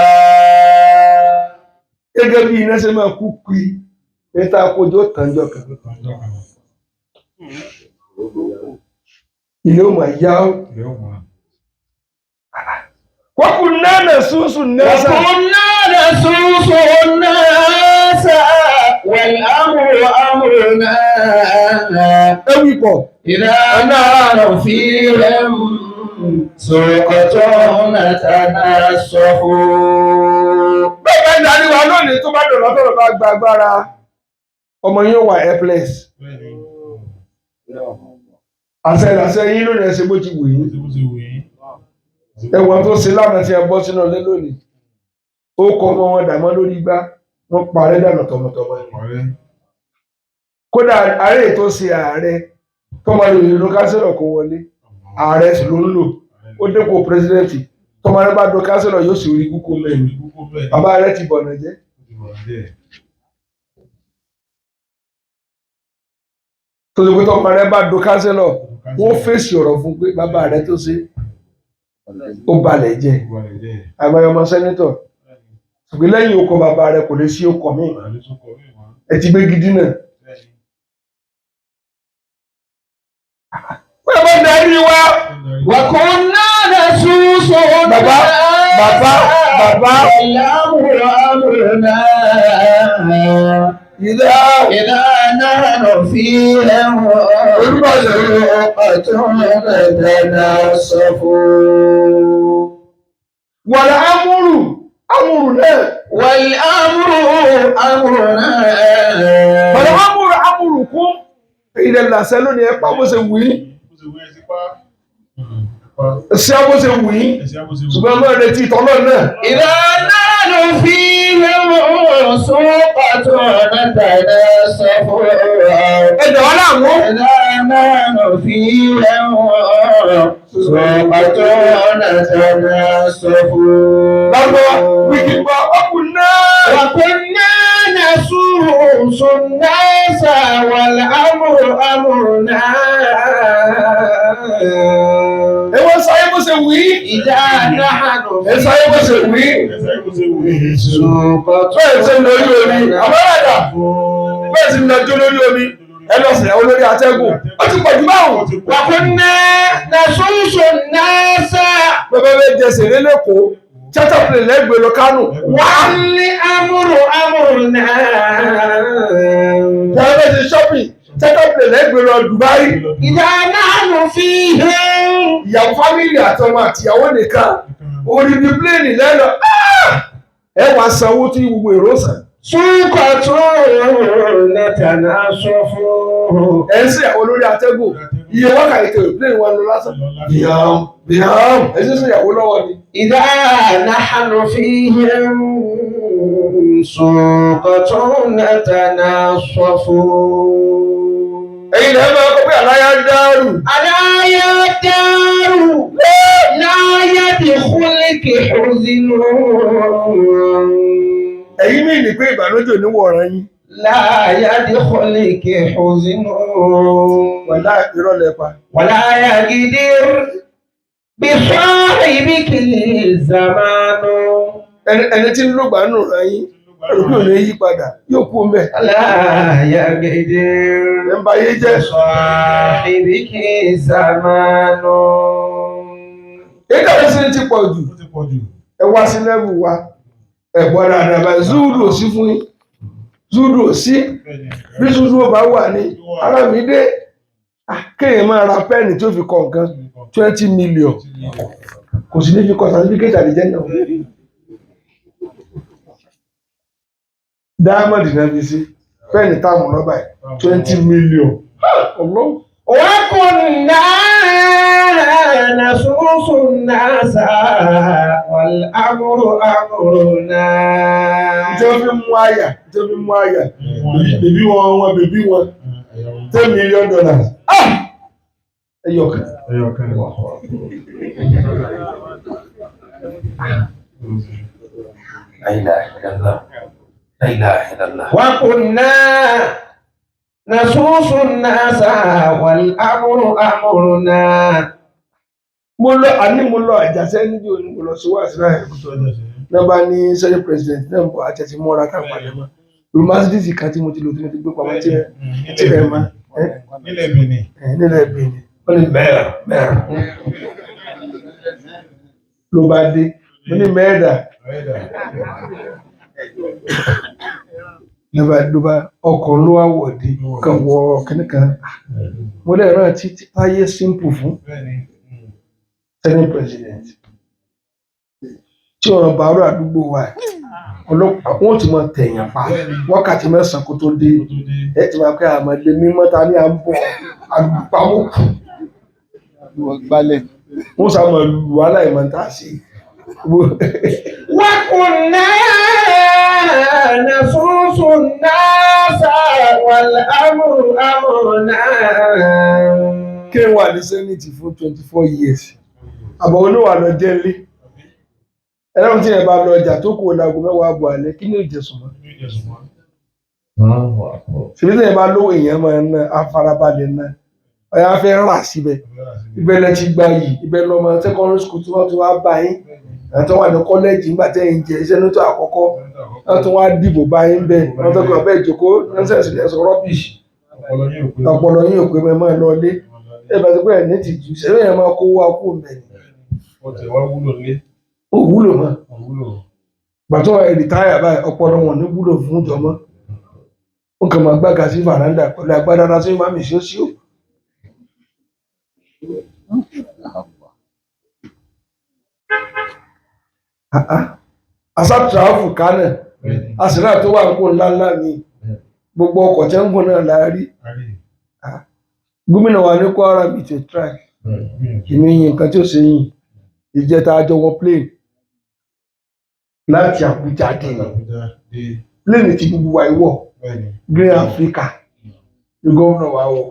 gẹ́gẹ́ bí iná ṣe máa kú pí níta àkójọ tàǹjọ kan ilé ó máa yá wọ́kùn náà nà súnsùn náà sá وكنا نسوس الناس والأمر أمرنا ẹwì pọ̀ إذا نار فيهم سوقة نتناسف bẹ́ẹ̀ ni àríwá lónìí tó bá dọ̀rọ̀ tọ́rọ̀ bá gba agbára ọmọ yóò wà airpless àṣẹ yín lónìí ẹsẹ̀ bó ti wù yín ẹ̀wọ̀n tó ṣe lánàá tí ẹ bọ́ sínú ilé lónìí ó kọ ọmọ wọn dàmọ́ lórí igbá wọ́n parẹ́ dànù tọmọtọmọ ẹ̀ kódà ààrẹ tó ṣe ààrẹ tọmọ lè lo kánsílọ̀ kó wọlé ààrẹ sì ló ń lò ó dépò pírẹsidẹ́ǹtì tọmọ rẹ bá do kánsílọ̀ yóò sì rí kúkú mẹ́rin bàbá rẹ ti bọ̀nà jẹ́ tó ṣe pé tọmọ rẹ bá do kánsílọ̀ wọ́n fèsì ọ̀rọ̀ fún pé bàbá rẹ tó ṣe ó balẹ̀ jẹ́ àgbáyé ọmọ sẹ́nítọ̀ ṣùgbọ́n lẹ́yìn okọ̀ bàbá rẹ kò lè sí okọ̀ míì ẹ ti gbé gidi náà wọ́n bá darí wá وكنا نسوس bàbá والأمر أمرنا ìdá إذا نحن فيهم سوقة نتناسف wàlá amúrù náà والأمر أمرنا wàlá amúrù kún ilẹ̀ làṣẹ lónìí ẹ pa bó ṣe wù yín ṣé bó ṣe wù yín ṣùgbọ́n ọmọ rẹ ti tọ́lọ́ náà إذا نحن فيهم سوقة نتناسف ẹ̀dọ̀ wà láàmú إذا نحن فيهم سوقة نتناسف lọ́gbọ́ wíkìgbọ́ ọkùnrin náà وكنا نسوس الناس والأمر أمرنا ẹwọ́n sáyé bó ṣe wù yín إذا نحن ẹ sáyé bó ṣe wù yín سوقة bẹ́ẹ̀ ṣe ń lọ orí omi àbọ̀rẹ̀dà bẹ́ẹ̀ sì ń lọ jó lórí omi ẹ lọ sẹ̀yà olórí atẹ́gùn ó ti pọ̀ jù báwọn وكنا نسوس الناس bẹ́ẹ̀ bẹ́ẹ̀ jẹ sèré lẹ́kọ̀ọ́ charter plane lẹ́gbẹ̀ẹ́ lọ Kánò والأمر أمرنا tẹ́lẹ̀ bẹ́ẹ̀ ṣe shopping charter plane lẹ́gbẹ̀ẹ́ lọ Dubai إذا نحن فيهم ìyàwó fámìlì àtọmọ àtìyàwó nìkan orí bíi pléènì lẹ́nu ẹ wá sanwó tí gbogbo èrò sàn سوقة نتناسف ẹ ń sìn àwọn olórí atẹ́gùn iye wákàtí tẹ̀lé pléènì wa lọ lásán bíyàm ẹ sì sìn ìyàwó lọ́wọ́ ni. إذا نحن فيهم سوقة نتناسف ẹ̀yin lẹ́yìn máa kọ́ pé àláyá dárù ألا يا دار لا يدخلك حزن ẹ̀yin mí ní pé ìbànújẹ́ oníwọ̀ ọ̀ràn yín لا يدخلك حزن wàlá ìrọ̀lẹ́ pa. ولا يقدر بصاحبك الزمان ẹni tí ń lùgbà nù ràn yín ẹlòmí ò lè yí padà yóò kú mẹ́. لا يقدر ẹ̀ ń ba ayé jẹ́. صاحبك زمان ìkàwé sí ti pọ̀ jù Ó ti pọ̀ jù. ẹ wá sí lẹ́bù wa ẹ̀gbọ́n dáadáa báyìí zúùdù ò sí fún yín zúùdù ò sí bí zúùdù ò bá wà ní Alámídé kéèyàn máa ra pẹ́ẹ̀nì tí ó fi kọ nǹkan 20 million kò sí ní fi kọ sàtífíkẹ́tì àdìjẹ́ náà Diamond náà fi sí pẹ́ẹ̀nì táàmù lọ́ba ẹ̀ 20 million ọlọ́run. وكنا نسوس الناس والأمر أمرنا Ìjọba fi mú àyà bèbí wọn $10 million. Ẹyọkàn. لا إله إلا الله لا إله إلا الله وكنا نسوس الناس والأمر أمرنا Mo lọ àjàṣẹ́ níbi òní mo lọ sí wàásù láì náà bá ní sẹ́yìn president náà bọ̀ àtẹ̀tí mọ́ra káàpàdé mọ́ ìlú Mercedes kan tí mo ti lò tí mo ti gbé pamọ́ tí ẹ máa Nílẹ̀ Benin. nílẹ̀ Benin wọ́n ní mẹ́ra ló bá dé mo ní mẹ́ẹ̀dà ló bá ọkọ̀ ló wá wọ̀dé kan wọ kìnnìkan mo lè rántí táyé simple fún sẹ́yìn president tí ọ̀rọ̀ bàárọ̀ àdúgbò wa ọlọ́pàá wọn ò ti mọ tẹ̀yàn pa wákàtí 9 kó tó dé ẹ ti máa pẹ́ àmọ́lé mímọ́ ta ní à ń bọ̀ àgbàmọ́ wọ́n sá mọ̀ lù wàhálà ìmọ̀ tá a ṣe. وكنا نسوس الناس والأمر أمرنا kí n wà ní sẹ́nìtì fún 24 years àbọ̀ olówó àlọ́ jẹ́ lé ẹlẹ́wọ̀n tí yẹn bá lọ ọjà tó kù láago 10 àbọ̀ alẹ́ kí ni ò jẹ sùn mọ́ ṣèbí tí yẹn bá lówó èèyàn máa ń ná afárabalẹ̀ ná ọ̀yà fẹ́ rà síbẹ̀ ibẹ̀ lẹ ti gba yìí ibẹ̀ lọ́mọ secondary school tí wọ́n ti wá bá yín àti wọ́n wà ní kọ́lẹ́jì nígbà tẹ́ ẹ̀ ń jẹ iṣẹ́ nítorí àkọ́kọ́ wọ́n tún wá dìbò bá yín bẹ́ẹ̀ wọ́n tó kọ́ bẹ́ẹ̀ jókòó nọ́ńsẹ̀sì lẹ́sọ̀ rọ́bìṣì ọpọlọ yín ò pé mẹ́mọ́ ẹ lọ lé ẹ bá ti pẹ́ ẹ̀ ní ti jù ṣẹ́yìn ẹ̀ máa kó wá kú mẹ́rin ó wúlò mọ́ gbàtọ́ ẹ̀ rìtáyà báyìí ọpọlọ wọn ní wúlò fún ìjọmọ́ ó kàn máa gbága sí fàrándà pẹ̀lú agbádá lásán máa mi ṣíó asá tìráfù kánà àsìrà tó wà ń kó ńláńlá mi gbogbo ọkọ̀ tẹ́ ń gùn náà láàárí gómìnà wa ní Kwara bíi ti try ìní yìí nǹkan tí ó ṣe yìí ìjẹta àjọ wọ plane láti Àbújá dé plane ti gbogbo wa ìwọ Green Africa ní gómìnà wa wọ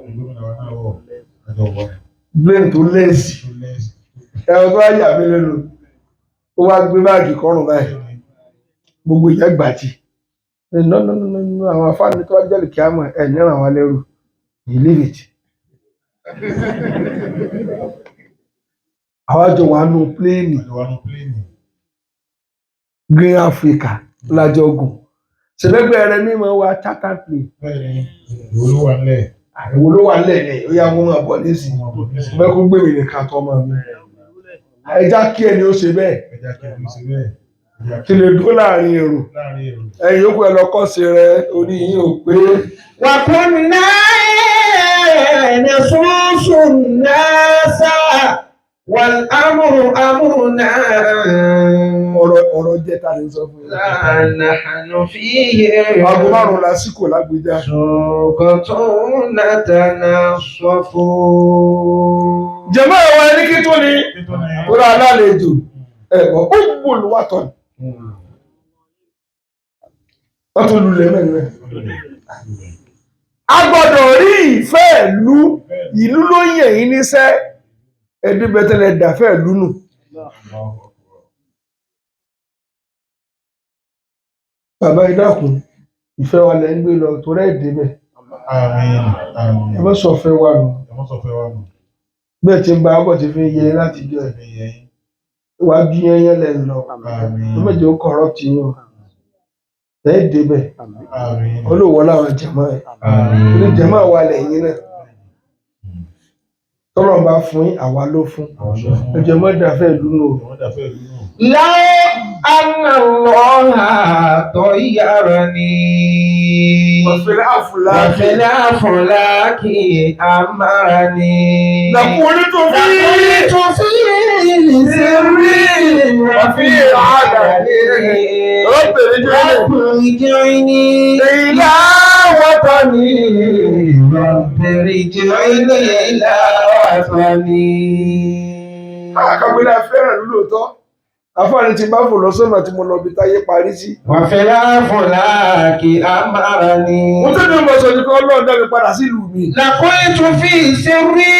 plane tó lẹ́sì ẹ̀rọ tó wáyé àmì lẹ́nu ó wá gbé báàgì kọrùn báyìí gbogbo ìyá gbàtì nínú àwọn afáàní tó wá jẹ́ lè kí á mọ̀ ẹ̀ níran àwọn lẹ́rù you leave it. àwọn àjọ wà nù pléènì Green Africa lájọ gùn ṣẹlẹ́gbẹ́ rẹ ní ìmọ̀ wa charter plane. Ìwò ló wà nílẹ̀ ní ó yá wọn máa bọ̀ nísìnyí bẹ́ẹ̀ kó gbé mi nìkan tó ọmọ mi. ẹja kí ẹni ó ṣe bẹ́ẹ̀ kí lè dúró láàrin èrò ẹ̀yin yòókù ẹ lọ kọ́ sí rẹ orí yín ò pé. وكنا نسوس الناس والأمر أمرنا ọ̀rọ̀ jẹ́ ta ni sọ fún yín. نحن فيه aago 5 lásìkò lágbèjà. سوقة نتنصف jẹ̀mọ́ ẹ̀wọ̀n ẹni kí tó ni ó rà lálejò ẹ̀kọ́ ó gbòòlù wàtọ̀ ni. wọ́n tún lulẹ̀ mẹ́rin. a gbọ́dọ̀ rí ìfẹ́ ìlú ló yẹ̀ yín níṣẹ́ ẹbí bẹ́tẹ̀lẹ̀ dàfẹ́ ìlú nù. bàbá ìdákun ìfẹ́ wa lẹ́ ń gbé lọ torí ẹ̀ débẹ̀ ẹ bá sọ fẹ́ wa nù bẹ́ẹ̀ tí ń bá ọkọ̀ tí fi ń yẹ láti jọ ẹ̀ wájú yẹn lẹ́ ń lọ ẹ mẹ́jọ kọ̀ọ̀rọ̀ tì yín o ẹ̀ débẹ̀ olówó láwọn jẹ̀mọ́ ẹ̀ ní jẹ̀mọ́ wà lẹ́yìn náà tọ́lọ̀ bá fún àwa ló fún jẹ̀mọ́ dàfẹ́ ìlú nù. láwọ́ anáwọ̀ha tọ́ yára ni wàfẹ́lẹ́ àfúnlá kí a mára ni nàkúnrin tó fi wàfí ربي ارجعني إلى وطني إلى وطني. Àkàgbélé afẹ́ràn lóòótọ́. Afáàní ti bá fò lọ sọ́nà tí mo lọ bí táyé parí sí. Wàfẹ́lá fúnlá kí a mára ni. Mo tẹ́lẹ̀ ń bọ̀ sọ ní kí Ọlọ́run dá mi padà sí ìlú mi. Làkúnlé tún fi ìṣeré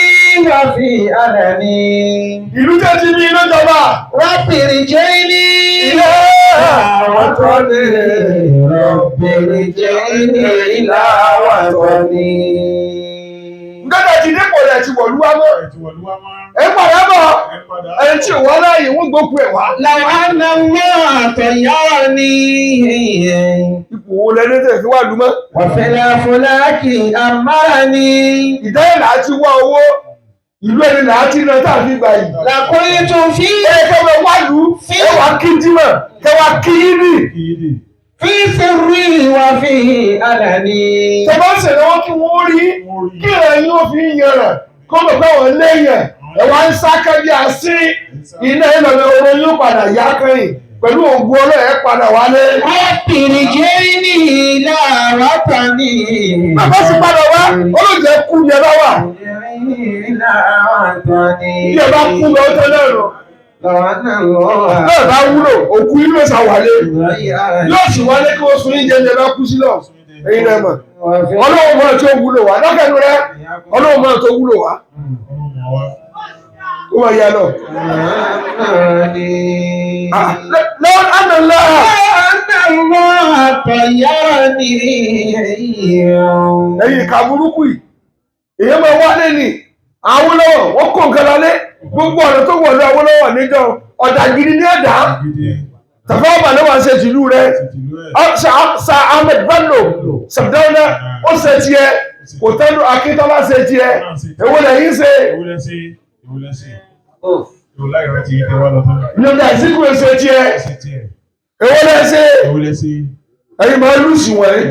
wà fi àlẹ́ ni. Ìlú tẹ́ ti ní iná jọba. Rọ́bìrì jẹ́ ní Ilé àwọn tó ní. Rọ́bìrì jẹ́ ní ilá wà tó ní. Gẹ́gẹ́ ti dépò rẹ̀ ti wọ̀lú wá mọ́. Ẹ padà bọ̀. Ẹni tí ò wá láàyè wọ́n gbókù ẹ̀ wá. Làwọn anáwó àtẹ̀yà ni. Ipò wo lẹ́ni tẹ̀ fi wá lú mọ́? Wàfẹ́lá fúnlá kí a mára ni. Ìdáyẹ̀ là á ti wá owó. Ìlú ẹni là á ti ná tá a fi gbà yìí. Làkúnlé tún fi Kẹ́wàá wá lù ú. Kẹ́wàá kí jímọ̀. Kẹ́wàá kí yídì. fi sirri wà fi àlẹ́ ni. Tọ́ba ń ṣẹlẹ̀ wọ́n kí wọ́n rí. Kí ẹ̀yin ó fi yànrà. Kọ́ mọ̀ pé wọ́n léyàn. Ẹ wá ń sáká bí asín. Iná ìlànà oró yóò padà yá kẹ́yìn. Pẹ̀lú ògùn ọlọ́ọ̀ padà wálé. Rọ́bìrì jẹ́ ní ilá wàtà ni. Bàbá sì padà wá. Olóòjẹ́ kú ni ẹ bá wà. Ilá wàtà ni. Bí ẹ bá kú lọ ó tẹ́lẹ̀ rọ. Bẹ́ẹ̀ bá wúlò, òkú inú ẹ̀sà wálé. Yóò sì wálé kí wọ́n sun ní jẹ́jẹ́ bá kú sílọ̀. Ẹ̀yin náà mọ̀. Ọlọ́run mọ̀ tó wúlò wá. Lọ́kẹ́nu rẹ, Ọlọ́run mọ̀ tó wúlò wá. Ó wà yá lọ. Lọ́wọ́ àná lọ́wọ́. Ẹ̀yin ìka burúkú yìí. Èyí máa wálé ni. Awólọ́wọ̀ wọ́n kó nǹkan lálé. Gbogbo ọ̀nà tó wọ̀lú Awólọ́wọ̀ níjọ́ ọ̀dà gidi ní ọ̀dà. Tafawa Balewa ṣe tìlú rẹ̀. Sa Ahmed Bello Sardauna ó ṣe tiẹ̀. Kò tẹ́lu Akíntọ́lá ṣe tiẹ̀. Èwo lẹ́yìn ṣe. Nígbà ìsìnkú ṣe tiẹ̀. Èwo lẹ́ ṣe. Ẹ̀yin máa lùsì wọ̀nyí.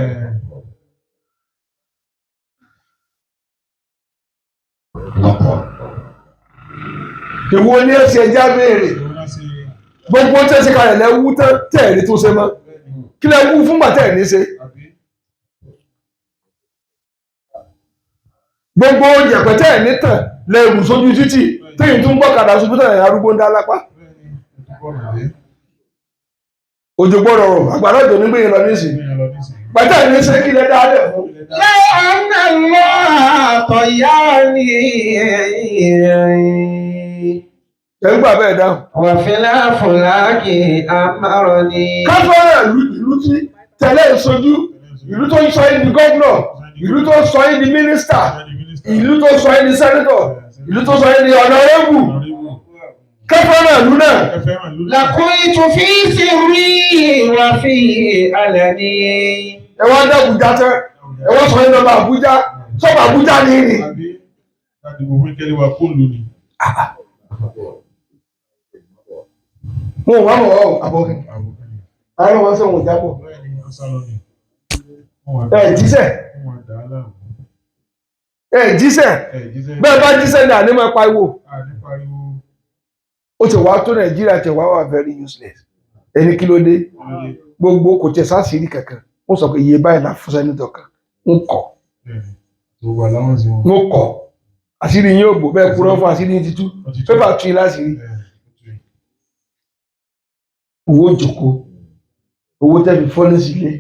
Èwo ni ẹ ṣe ẹja béèrè. Gbogbo tẹ́sí kalẹ̀ lẹ́wú tẹ́ẹ̀rí tó ṣe mọ́. Kí lẹ wú fúngbà tẹ́ẹ̀rí ṣe? Gbogbo yẹ̀pẹ̀ tẹ́ẹ̀rí tàn lẹ́rù sójú títì téyìn tó ń gbọ́ kàdà ṣubú tẹ́ẹ̀rí arúgbó ń dá lápá. Òjò gbọ́dọ̀ rọ̀ àgbàdo òjò nígbè yẹn lọ nísìn. Pẹ̀tẹ́ ní ṣe kí lẹ dáadẹ̀ fún. Lọ́nà lọ́ àtọ̀yá ni. Ẹ̀rú gbà bẹ́ẹ̀ dáhùn. Wàfẹ́lá fúnlá kí a máa ni. Káfọ́nà ìlú tí tẹ̀lé ìṣojú, ìlú tó ń sọ yín di gọ́vnọ̀, ìlú tó ń sọ yín di mínísítà, ìlú tó ń sọ yín di sẹ́nítọ̀, ìlú tó ń sọ yín di ọ̀nàrẹ́bù. Káfọ́nà ìlú náà. Làkúnlé tún fi sirri wà fi àlẹ́ ni. Ẹ wá dé Àbújá tẹ́, ẹ wá sọ yín lọ́ba Àbújá, sọ́ba Àbújá ní ìrìn. Mo wà mọ̀ ọ́ àbọ̀kẹ́. Àwọn ọmọ sọ̀rọ̀ jábọ̀. Jíṣẹ́. Jíṣẹ́. Bẹ́ẹ̀ bá jíṣẹ́ ní àní máa pariwo. Ó ti wá tó Nàìjíríà ti wá very useless. Ẹni kí ló dé? Gbogbo kò tẹ̀ sáṣìírí kankan. Ó sọ pé iye báyìí la fún sẹ́nitọ̀ kan. Ń kọ̀. Mo kọ̀. Àṣírí yín ò bò bẹ́ẹ̀ kúrọ́ fún àṣírí yín títú. Pépà tún yín láṣìírí. Owó jòkó, owó tẹ́bi fọ́lé sílé,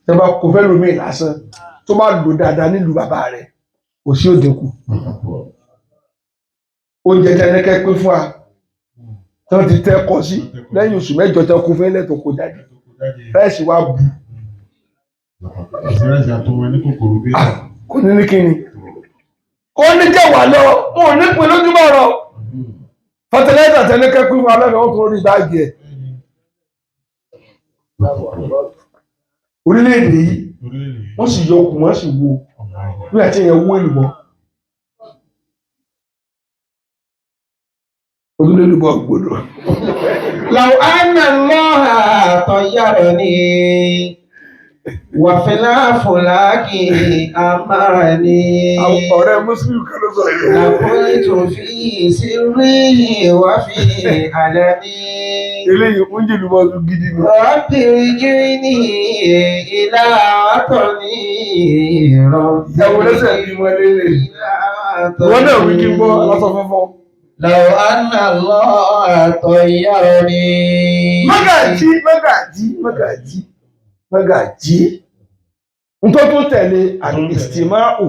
tẹ́ bá kó fẹ́ lómi lásán, tó bá lò dáadáa nílùú bàbá rẹ̀, kò sí òdìkù. Oúnjẹ tẹ́lẹ́kẹ́ pé fún wa, tí wọ́n ti tẹ́ kọ sí, lẹ́yìn oṣù mẹ́jọ tẹ́ kó fẹ́ lẹ́tọ̀ kó jáde. Ráìsì wa bù. Kò ní ní kíni. Kò ní jẹ́ wà lọ, wọn ò ní pin lójúmọ́ ọ̀rọ̀. Fọ́tẹ́lẹ́tà tẹ́lẹ́kẹ́ pé fún wa lẹ́nu ọ̀tún orí báàgì ẹ̀. orílẹ̀-èdè yìí wọ́n sì yọ okùn wọ́n sì wo bí àti èèyàn wó èlùbọ́ olúlélùbọ́ gbọ́dọ̀. لو أن الله طيرني وفي الأفلاك أمرني ọ̀rẹ́ muslim kan ló sọ yìí. لقلت في سري وفي علني eléyìí oúnjẹ ìlúbọ́ tún gidi ni. رب ارجعني إلى وطني ìyàwó lẹ́sẹ̀ bí wọ́n lélẹ̀. wọ́n náà wí kí n gbọ́ aláṣọ fọ́fọ́. لو أن الله طيرني Mágàjí ntọ́ tó tẹ̀lé àdìsímáù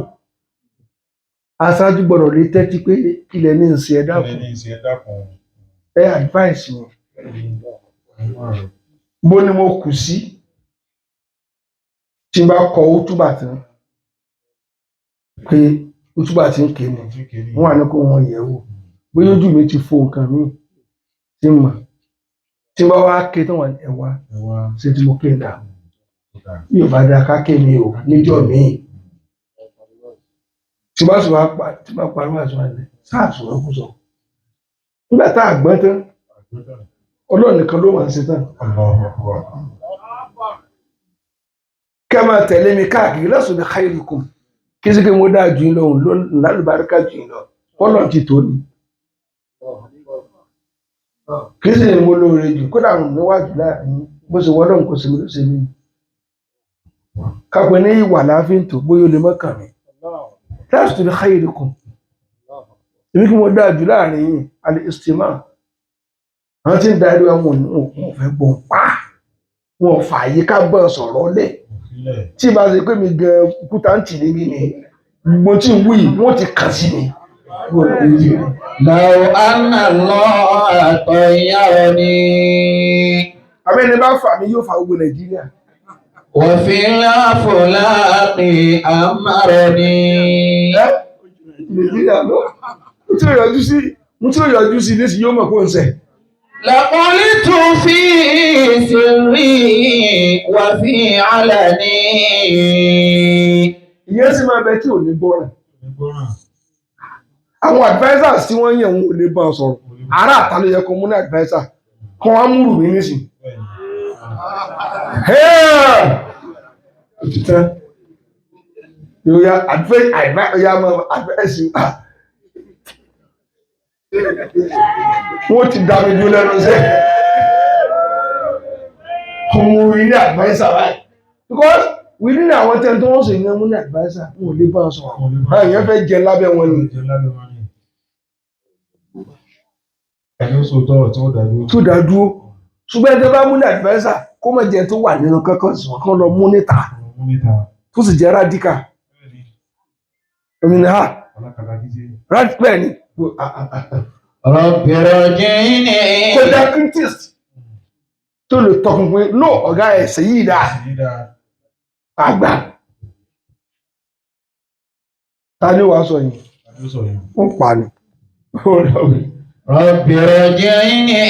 aṣáájú gbọ́dọ̀ lè tẹ́tí pé ilẹ̀ ní ìsìn ẹ̀dá kù ẹ advice wọn bó ni mo kù sí tí n bá kọ útúbà tán pé útúbà tí ń kéde wọn wà ní kó wọn yẹ̀ wò bóyá ojú mi ti fo nǹkan mi tí mà tí n bá wá ké tán wà ẹwà ṣe tí mo ké dà bí ò bá dáa ká ké mi ò níjọ́ míì tí bá sọ tí bá parí wà sọ àlẹ sáàsù wọn kú sọ nígbà tá a gbọ́n tán Ọlọ́run nìkan ló wà ń ṣe tán kẹ́ máa tẹ̀lé mi káàkiri lẹ́sùn ní khairukum kí sí kí mo dáa jù lọ òun lálùbáríkà jù lọ Ọlọ́run ti tó ni kí sì ni mo lóore jù kódà àwọn níwájú láàrin bó ṣe wọ́n lọ́n kò sí mi ló ṣe mí kápẹ́ ní ìwà láàfin tó bóyá ó lè mọ́kàn mi lẹ́sùn ní khairukum èmi kí mo dáa jù láàrin yìí al-istima' àwọn tí ń darí wọn ò fẹ́ gbọ́n pa wọn ò fààyè ká bọ́ sọ̀rọ̀ lẹ̀ tí ìbá ṣe pé mi gan kúta ń tì níbi ni mo ti ń wí wọ́n ti kàn sí mi. لو أن الله طيرني abẹ́ni bá fà mí yóò fa gbogbo Nàìjíríà. وفي الأفلاك أمرني Nàìjíríà lọ mo tí ó yọjú sí nísìnyí yóò mọ̀ kó ń sẹ̀. لقلت في سري وفي علني ìyẹn sì máa bẹ tí ò ní gbọ́ràn. àwọn advisers tí wọ́n yàn wọn ò lè bá ọ sọ̀rọ̀ ará àta ló yẹ kó mú ní adviser kan wá múrù mí nísìn. òtítọ́ yóò yá advice wọ́n ti dá mi dúró lẹ́nu iṣẹ́ ọmọ ilé adviser báyìí because within àwọn tẹ́ni tó wọ́n sì yan mú ní adviser wọn ò lè bá ọ sọ̀rọ̀ báyìí yẹn fẹ́ jẹ lábẹ́ wọn ni. ẹni ó sọ tọrọ tí ó dá dúró. tó dá dúró ṣùgbọ́n ẹni tó bá mú ní adviser kó má jẹ tó wà nínú kankan sùn kán lọ mú níta tó sì jẹ́ radical òmìnira bẹ́ẹ̀ ni رب ارجعني kó dá critics tó lè tọkùnpin no ọ̀gá ẹ̀sẹ̀ yìí dá àgbà ta ni wàá sọ yìí wọ́n pa ni. رب ارجعني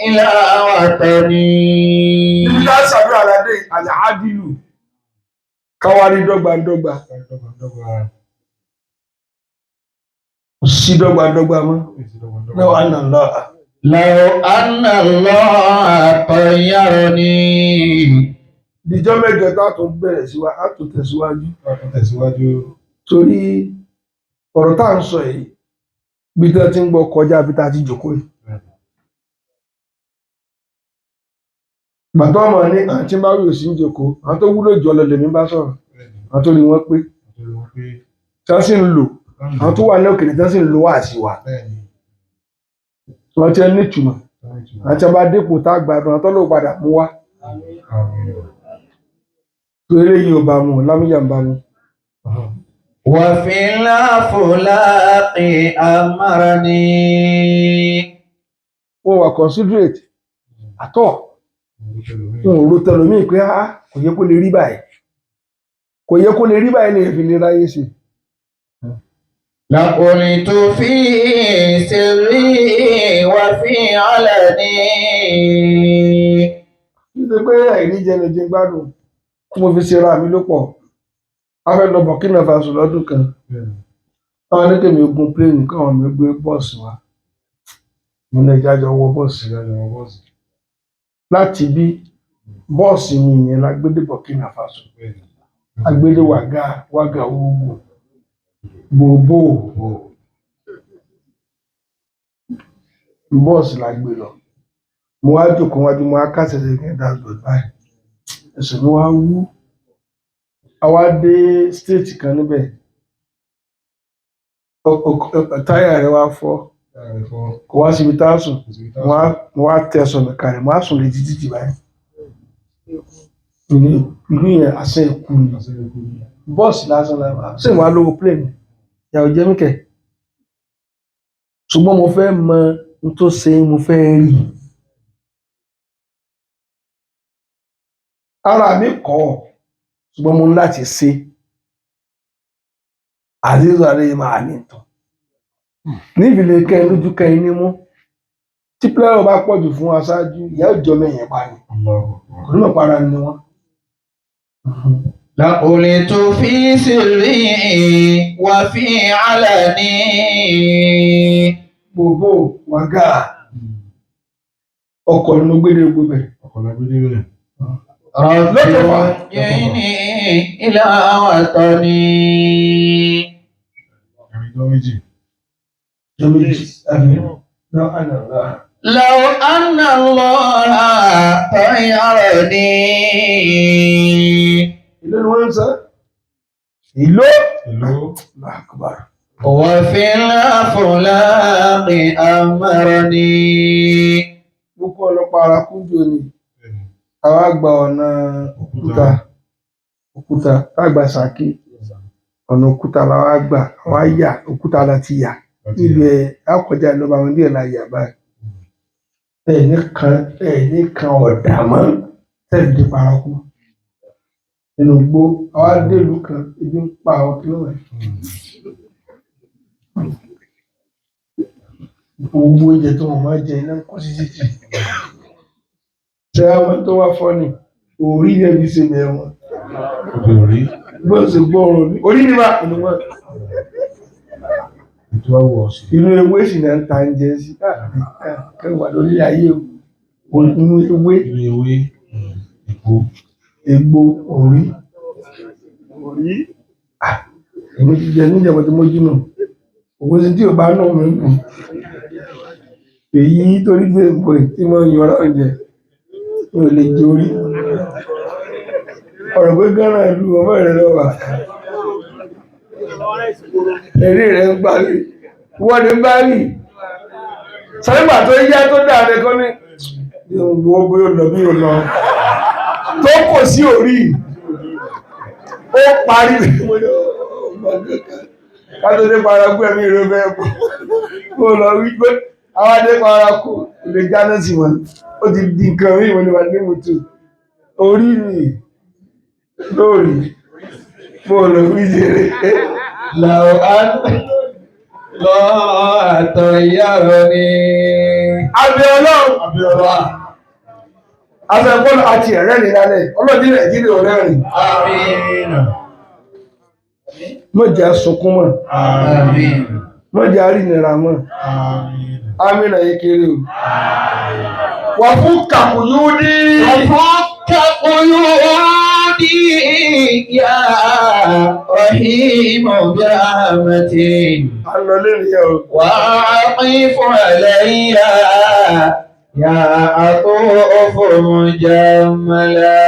إلى وطني níbi ká ṣàdúrà aládé àlẹ́ àdìlù káwárí dọ́gbandọ́gba sí dọ́gbandọ́gba mọ́ náà wà nà lọ. لو أن الله طيرني ìjọ mẹ́jọ tá a tún bẹ̀rẹ̀ sí wa á tún tẹ̀síwájú torí ọ̀rọ̀ tá à ń sọ yìí bí tí wọ́n ti ń gbọ́ kọjá bí tá a ti jòkó yìí. gbàtọ́ ọmọ ní àti bá wíwò sí ń jòkó àwọn tó wúlò jọ lọ lèmi bá sọ̀rọ̀ àwọn tó rí wọn pé tí wọ́n sì ń lò àwọn tó wà ní òkèlè tí wọ́n sì ń lo wá sí wa wọ́n ti ní ìtumọ̀ àti ọba dípò tá a gbádùn àwọn tó lò padà mú wá torí yìí ò bá mu lámúyà ń bá mu. وفي الأفلاك أمرني wọ́n wà considerate àtọ̀ wọn ò ro tẹlòmíì pé kò yẹ kó lè rí báyìí kò yẹ kó lè rí báyìí lè fi lè ráyè sí. لقلت في سري وفي علني kí ṣe pé àìní jẹnu jẹ gbádùn tí mo fi ṣe ra mi ló pọ̀. A fẹ́ lọ Burkina Faso lọ́dún kan. Àwọn oníkèmí ogun pléènì káwọn mi gbé bọ́ọ̀sì wa. Mo ní ẹja jọ wọ bọ́ọ̀sì. Láti bí bọ́ọ̀sì mi yẹn la gbé dé Burkina Faso. A gbé dé Ouagadougou, Bobo. Bọ́ọ̀sì la gbé lọ. Mo wá jókòó wájú, mo wá kásẹ̀ sí kí n dá gbọ̀dọ̀ báyìí. Ẹsẹ̀ mi wá wú. A wá dé stéètì kan níbẹ̀. Táyà rẹ̀ wá fọ́. Kò wá síbi tá a sùn. Mo wá tẹ ẹsẹ̀ mi kalẹ̀, mo wá sùn létí títì báyìí. Ìlú yẹn àṣẹ ìkú ni. Bọ́ọ̀sì lásán la wà. Ṣé ìwà lówó pléènì? Ìyàwó jẹ́ mí kẹ̀. Ṣùgbọ́n mo fẹ́ mọ ohun tó ṣe, mo fẹ́ rí. Ara mi kọ̀, ṣùgbọ́n mo ní láti ṣe. Àzízù Adéyé máa ní ìtàn. Níbi lè kẹ́ lójú kẹ́ ní mú. Tí pílẹ́rọ̀ bá pọ̀ jù fún aṣáájú, ìyá òjò mẹ́yìn pa ni. Kò ní mọ̀ para ni wọ́n. لقلت في سري وفي علني Bobo wàgà ọkọ̀ ló gbélé gbogbo ẹ̀. رب رجعني إلى وطني لو أن الله طيرني Ìlú ni wọ́n ń sọ. Ìlú. Akbar. وفي الأفلاق أمرني. Gbogbo ọlọ́pàá ara kúndùn ni. Àwa gba ọ̀nà òkúta, àgbà Ṣakí. Ọ̀nà òkúta la wá gbà, àwa yà, òkúta la ti yà. Níbi àkọjá ìlú ọba wọn díẹ̀ la yà báyìí. Ẹ̀ẹ̀ní kan ọ̀dà mọ́ tẹ̀lé di paraku. Nínú gbó, àwa dé ìlú kan, ebi ń pa àwọn kìlọ̀ ẹ̀. Gbogbo oúnjẹ tó wọ́n máa jẹ iná ń kọ́ sí títì. Ṣé àwọn tó wá fọ́ ni? Orí yẹn bí ṣe bẹ̀rẹ̀ wọn. Bó ṣe gbọ́ ọ̀rọ̀ ní. Orí ni wà nínú wọn. Inú ewé sì náà ń ta oúnjẹ sí. Kẹwàá lórí ayé o. Inú ewé. Egbò orí. Èmi ti jẹ níjàmbá tí mo jí nù. Òun sì tí ò bá náà mi kù. Èyí torí pé ìbò tí mo yọra oúnjẹ. Mi ò lè jẹ orí. Ọ̀rọ̀ pé gánà ìlú ọmọ rẹ̀ lọ́wọ́. Eré rẹ̀ ń gbá rí. Wọ́n ni ń bá rí. Sọ́yìnbà tó yá tó dáadé kọ́ ní. Wo bí ó lọ bí ó lọ. Tó kò sí orí. Ó parí. Kátó dé paraku ẹ̀mí ìró bẹ́ẹ̀ bọ̀. Mo lọ wí pé àwọn adé paraku lè jáná sí wọn. Ó ti di nǹkan rí ìwọ̀n nípa ní mọ́tò. Orí mi lórí. Mo lọ wí jèrè. لو أن الله طيرني. Abíọ́lá. Afẹ́kọ́lọ́ àti ẹ̀rẹ́ ní lálẹ́. Ọlọ́dún Nàìjíríà ọ̀rẹ́ rìn. آمين. Mọ̀jẹ̀ sunkún mọ̀. آمين. Mọ̀jẹ̀ arínira mọ̀. Amínà yìí kéré o. Wà fún kàkùyúdí. وفك قيودي يا رحيم برحمتك. Àlọ́lé nìyẹn o. وأعطف علي يا عطوف مجملا.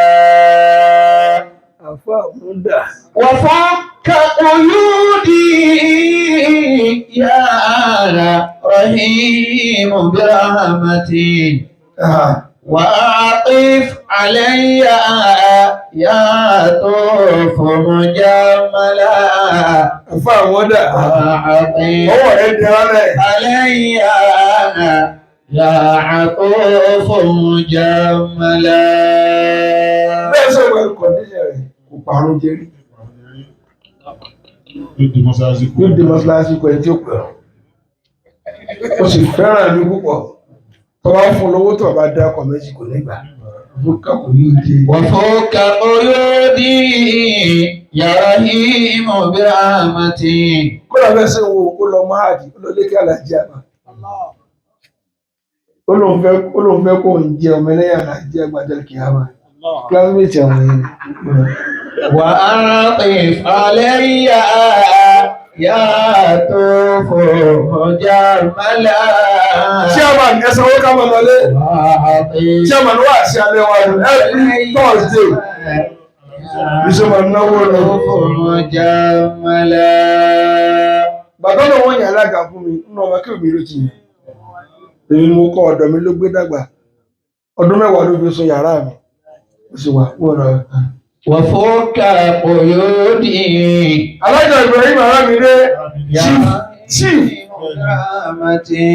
Àfá àmúdà. وفك قيودي يا رحيم برحمتك. وأعطف علي يا طوف مجملا. Àfá àmúdà. وأعطف Ọwọ́ rẹ̀ di rálẹ̀. علي يا عطوف مجملا. Bẹ́ẹ̀ sọ ìwé kọ̀díṣẹ̀ rẹ̀ kò parun jẹ́rí. Yóò di mọ́sálásí kọ̀ ẹni tí ó pẹ̀. Ó sì fẹ́ràn mi púpọ̀. tó bá fún lówó tó bá dá ọkọ̀ méjì kò nígbà fúkà kò yóò di. وفوق قيودي يا رحيم برحمتي. kó lọ fẹ́ ṣe wo ó lọ máàdì ó lọ lékè alájí àgbà ó lóun fẹ́ kó ń jẹ ọmọ ẹlẹ́yà alájí àgbà jẹ́ kìámà kílásímẹ̀tì àwọn yẹn. وأعطف علي يا طوف مجملا. chairman ẹsẹ̀ owó ká máa lọlé وأعطف chairman wà sí alẹ́ wa every Thursday bísọ̀ máa náwó lọ. مجملا. bàbá náà wọ́n yàn alága fún mi nínú ọmọ kí òbí ló ti yàn èmi ni mo kọ́ ọ̀dọ̀ mi ló gbé dàgbà ọdún 10 ló fi sùn yàrá mi ó sì wà wọ́n rà. وفوق قيودي alájà Ibrahim Aramide chief برحمتي.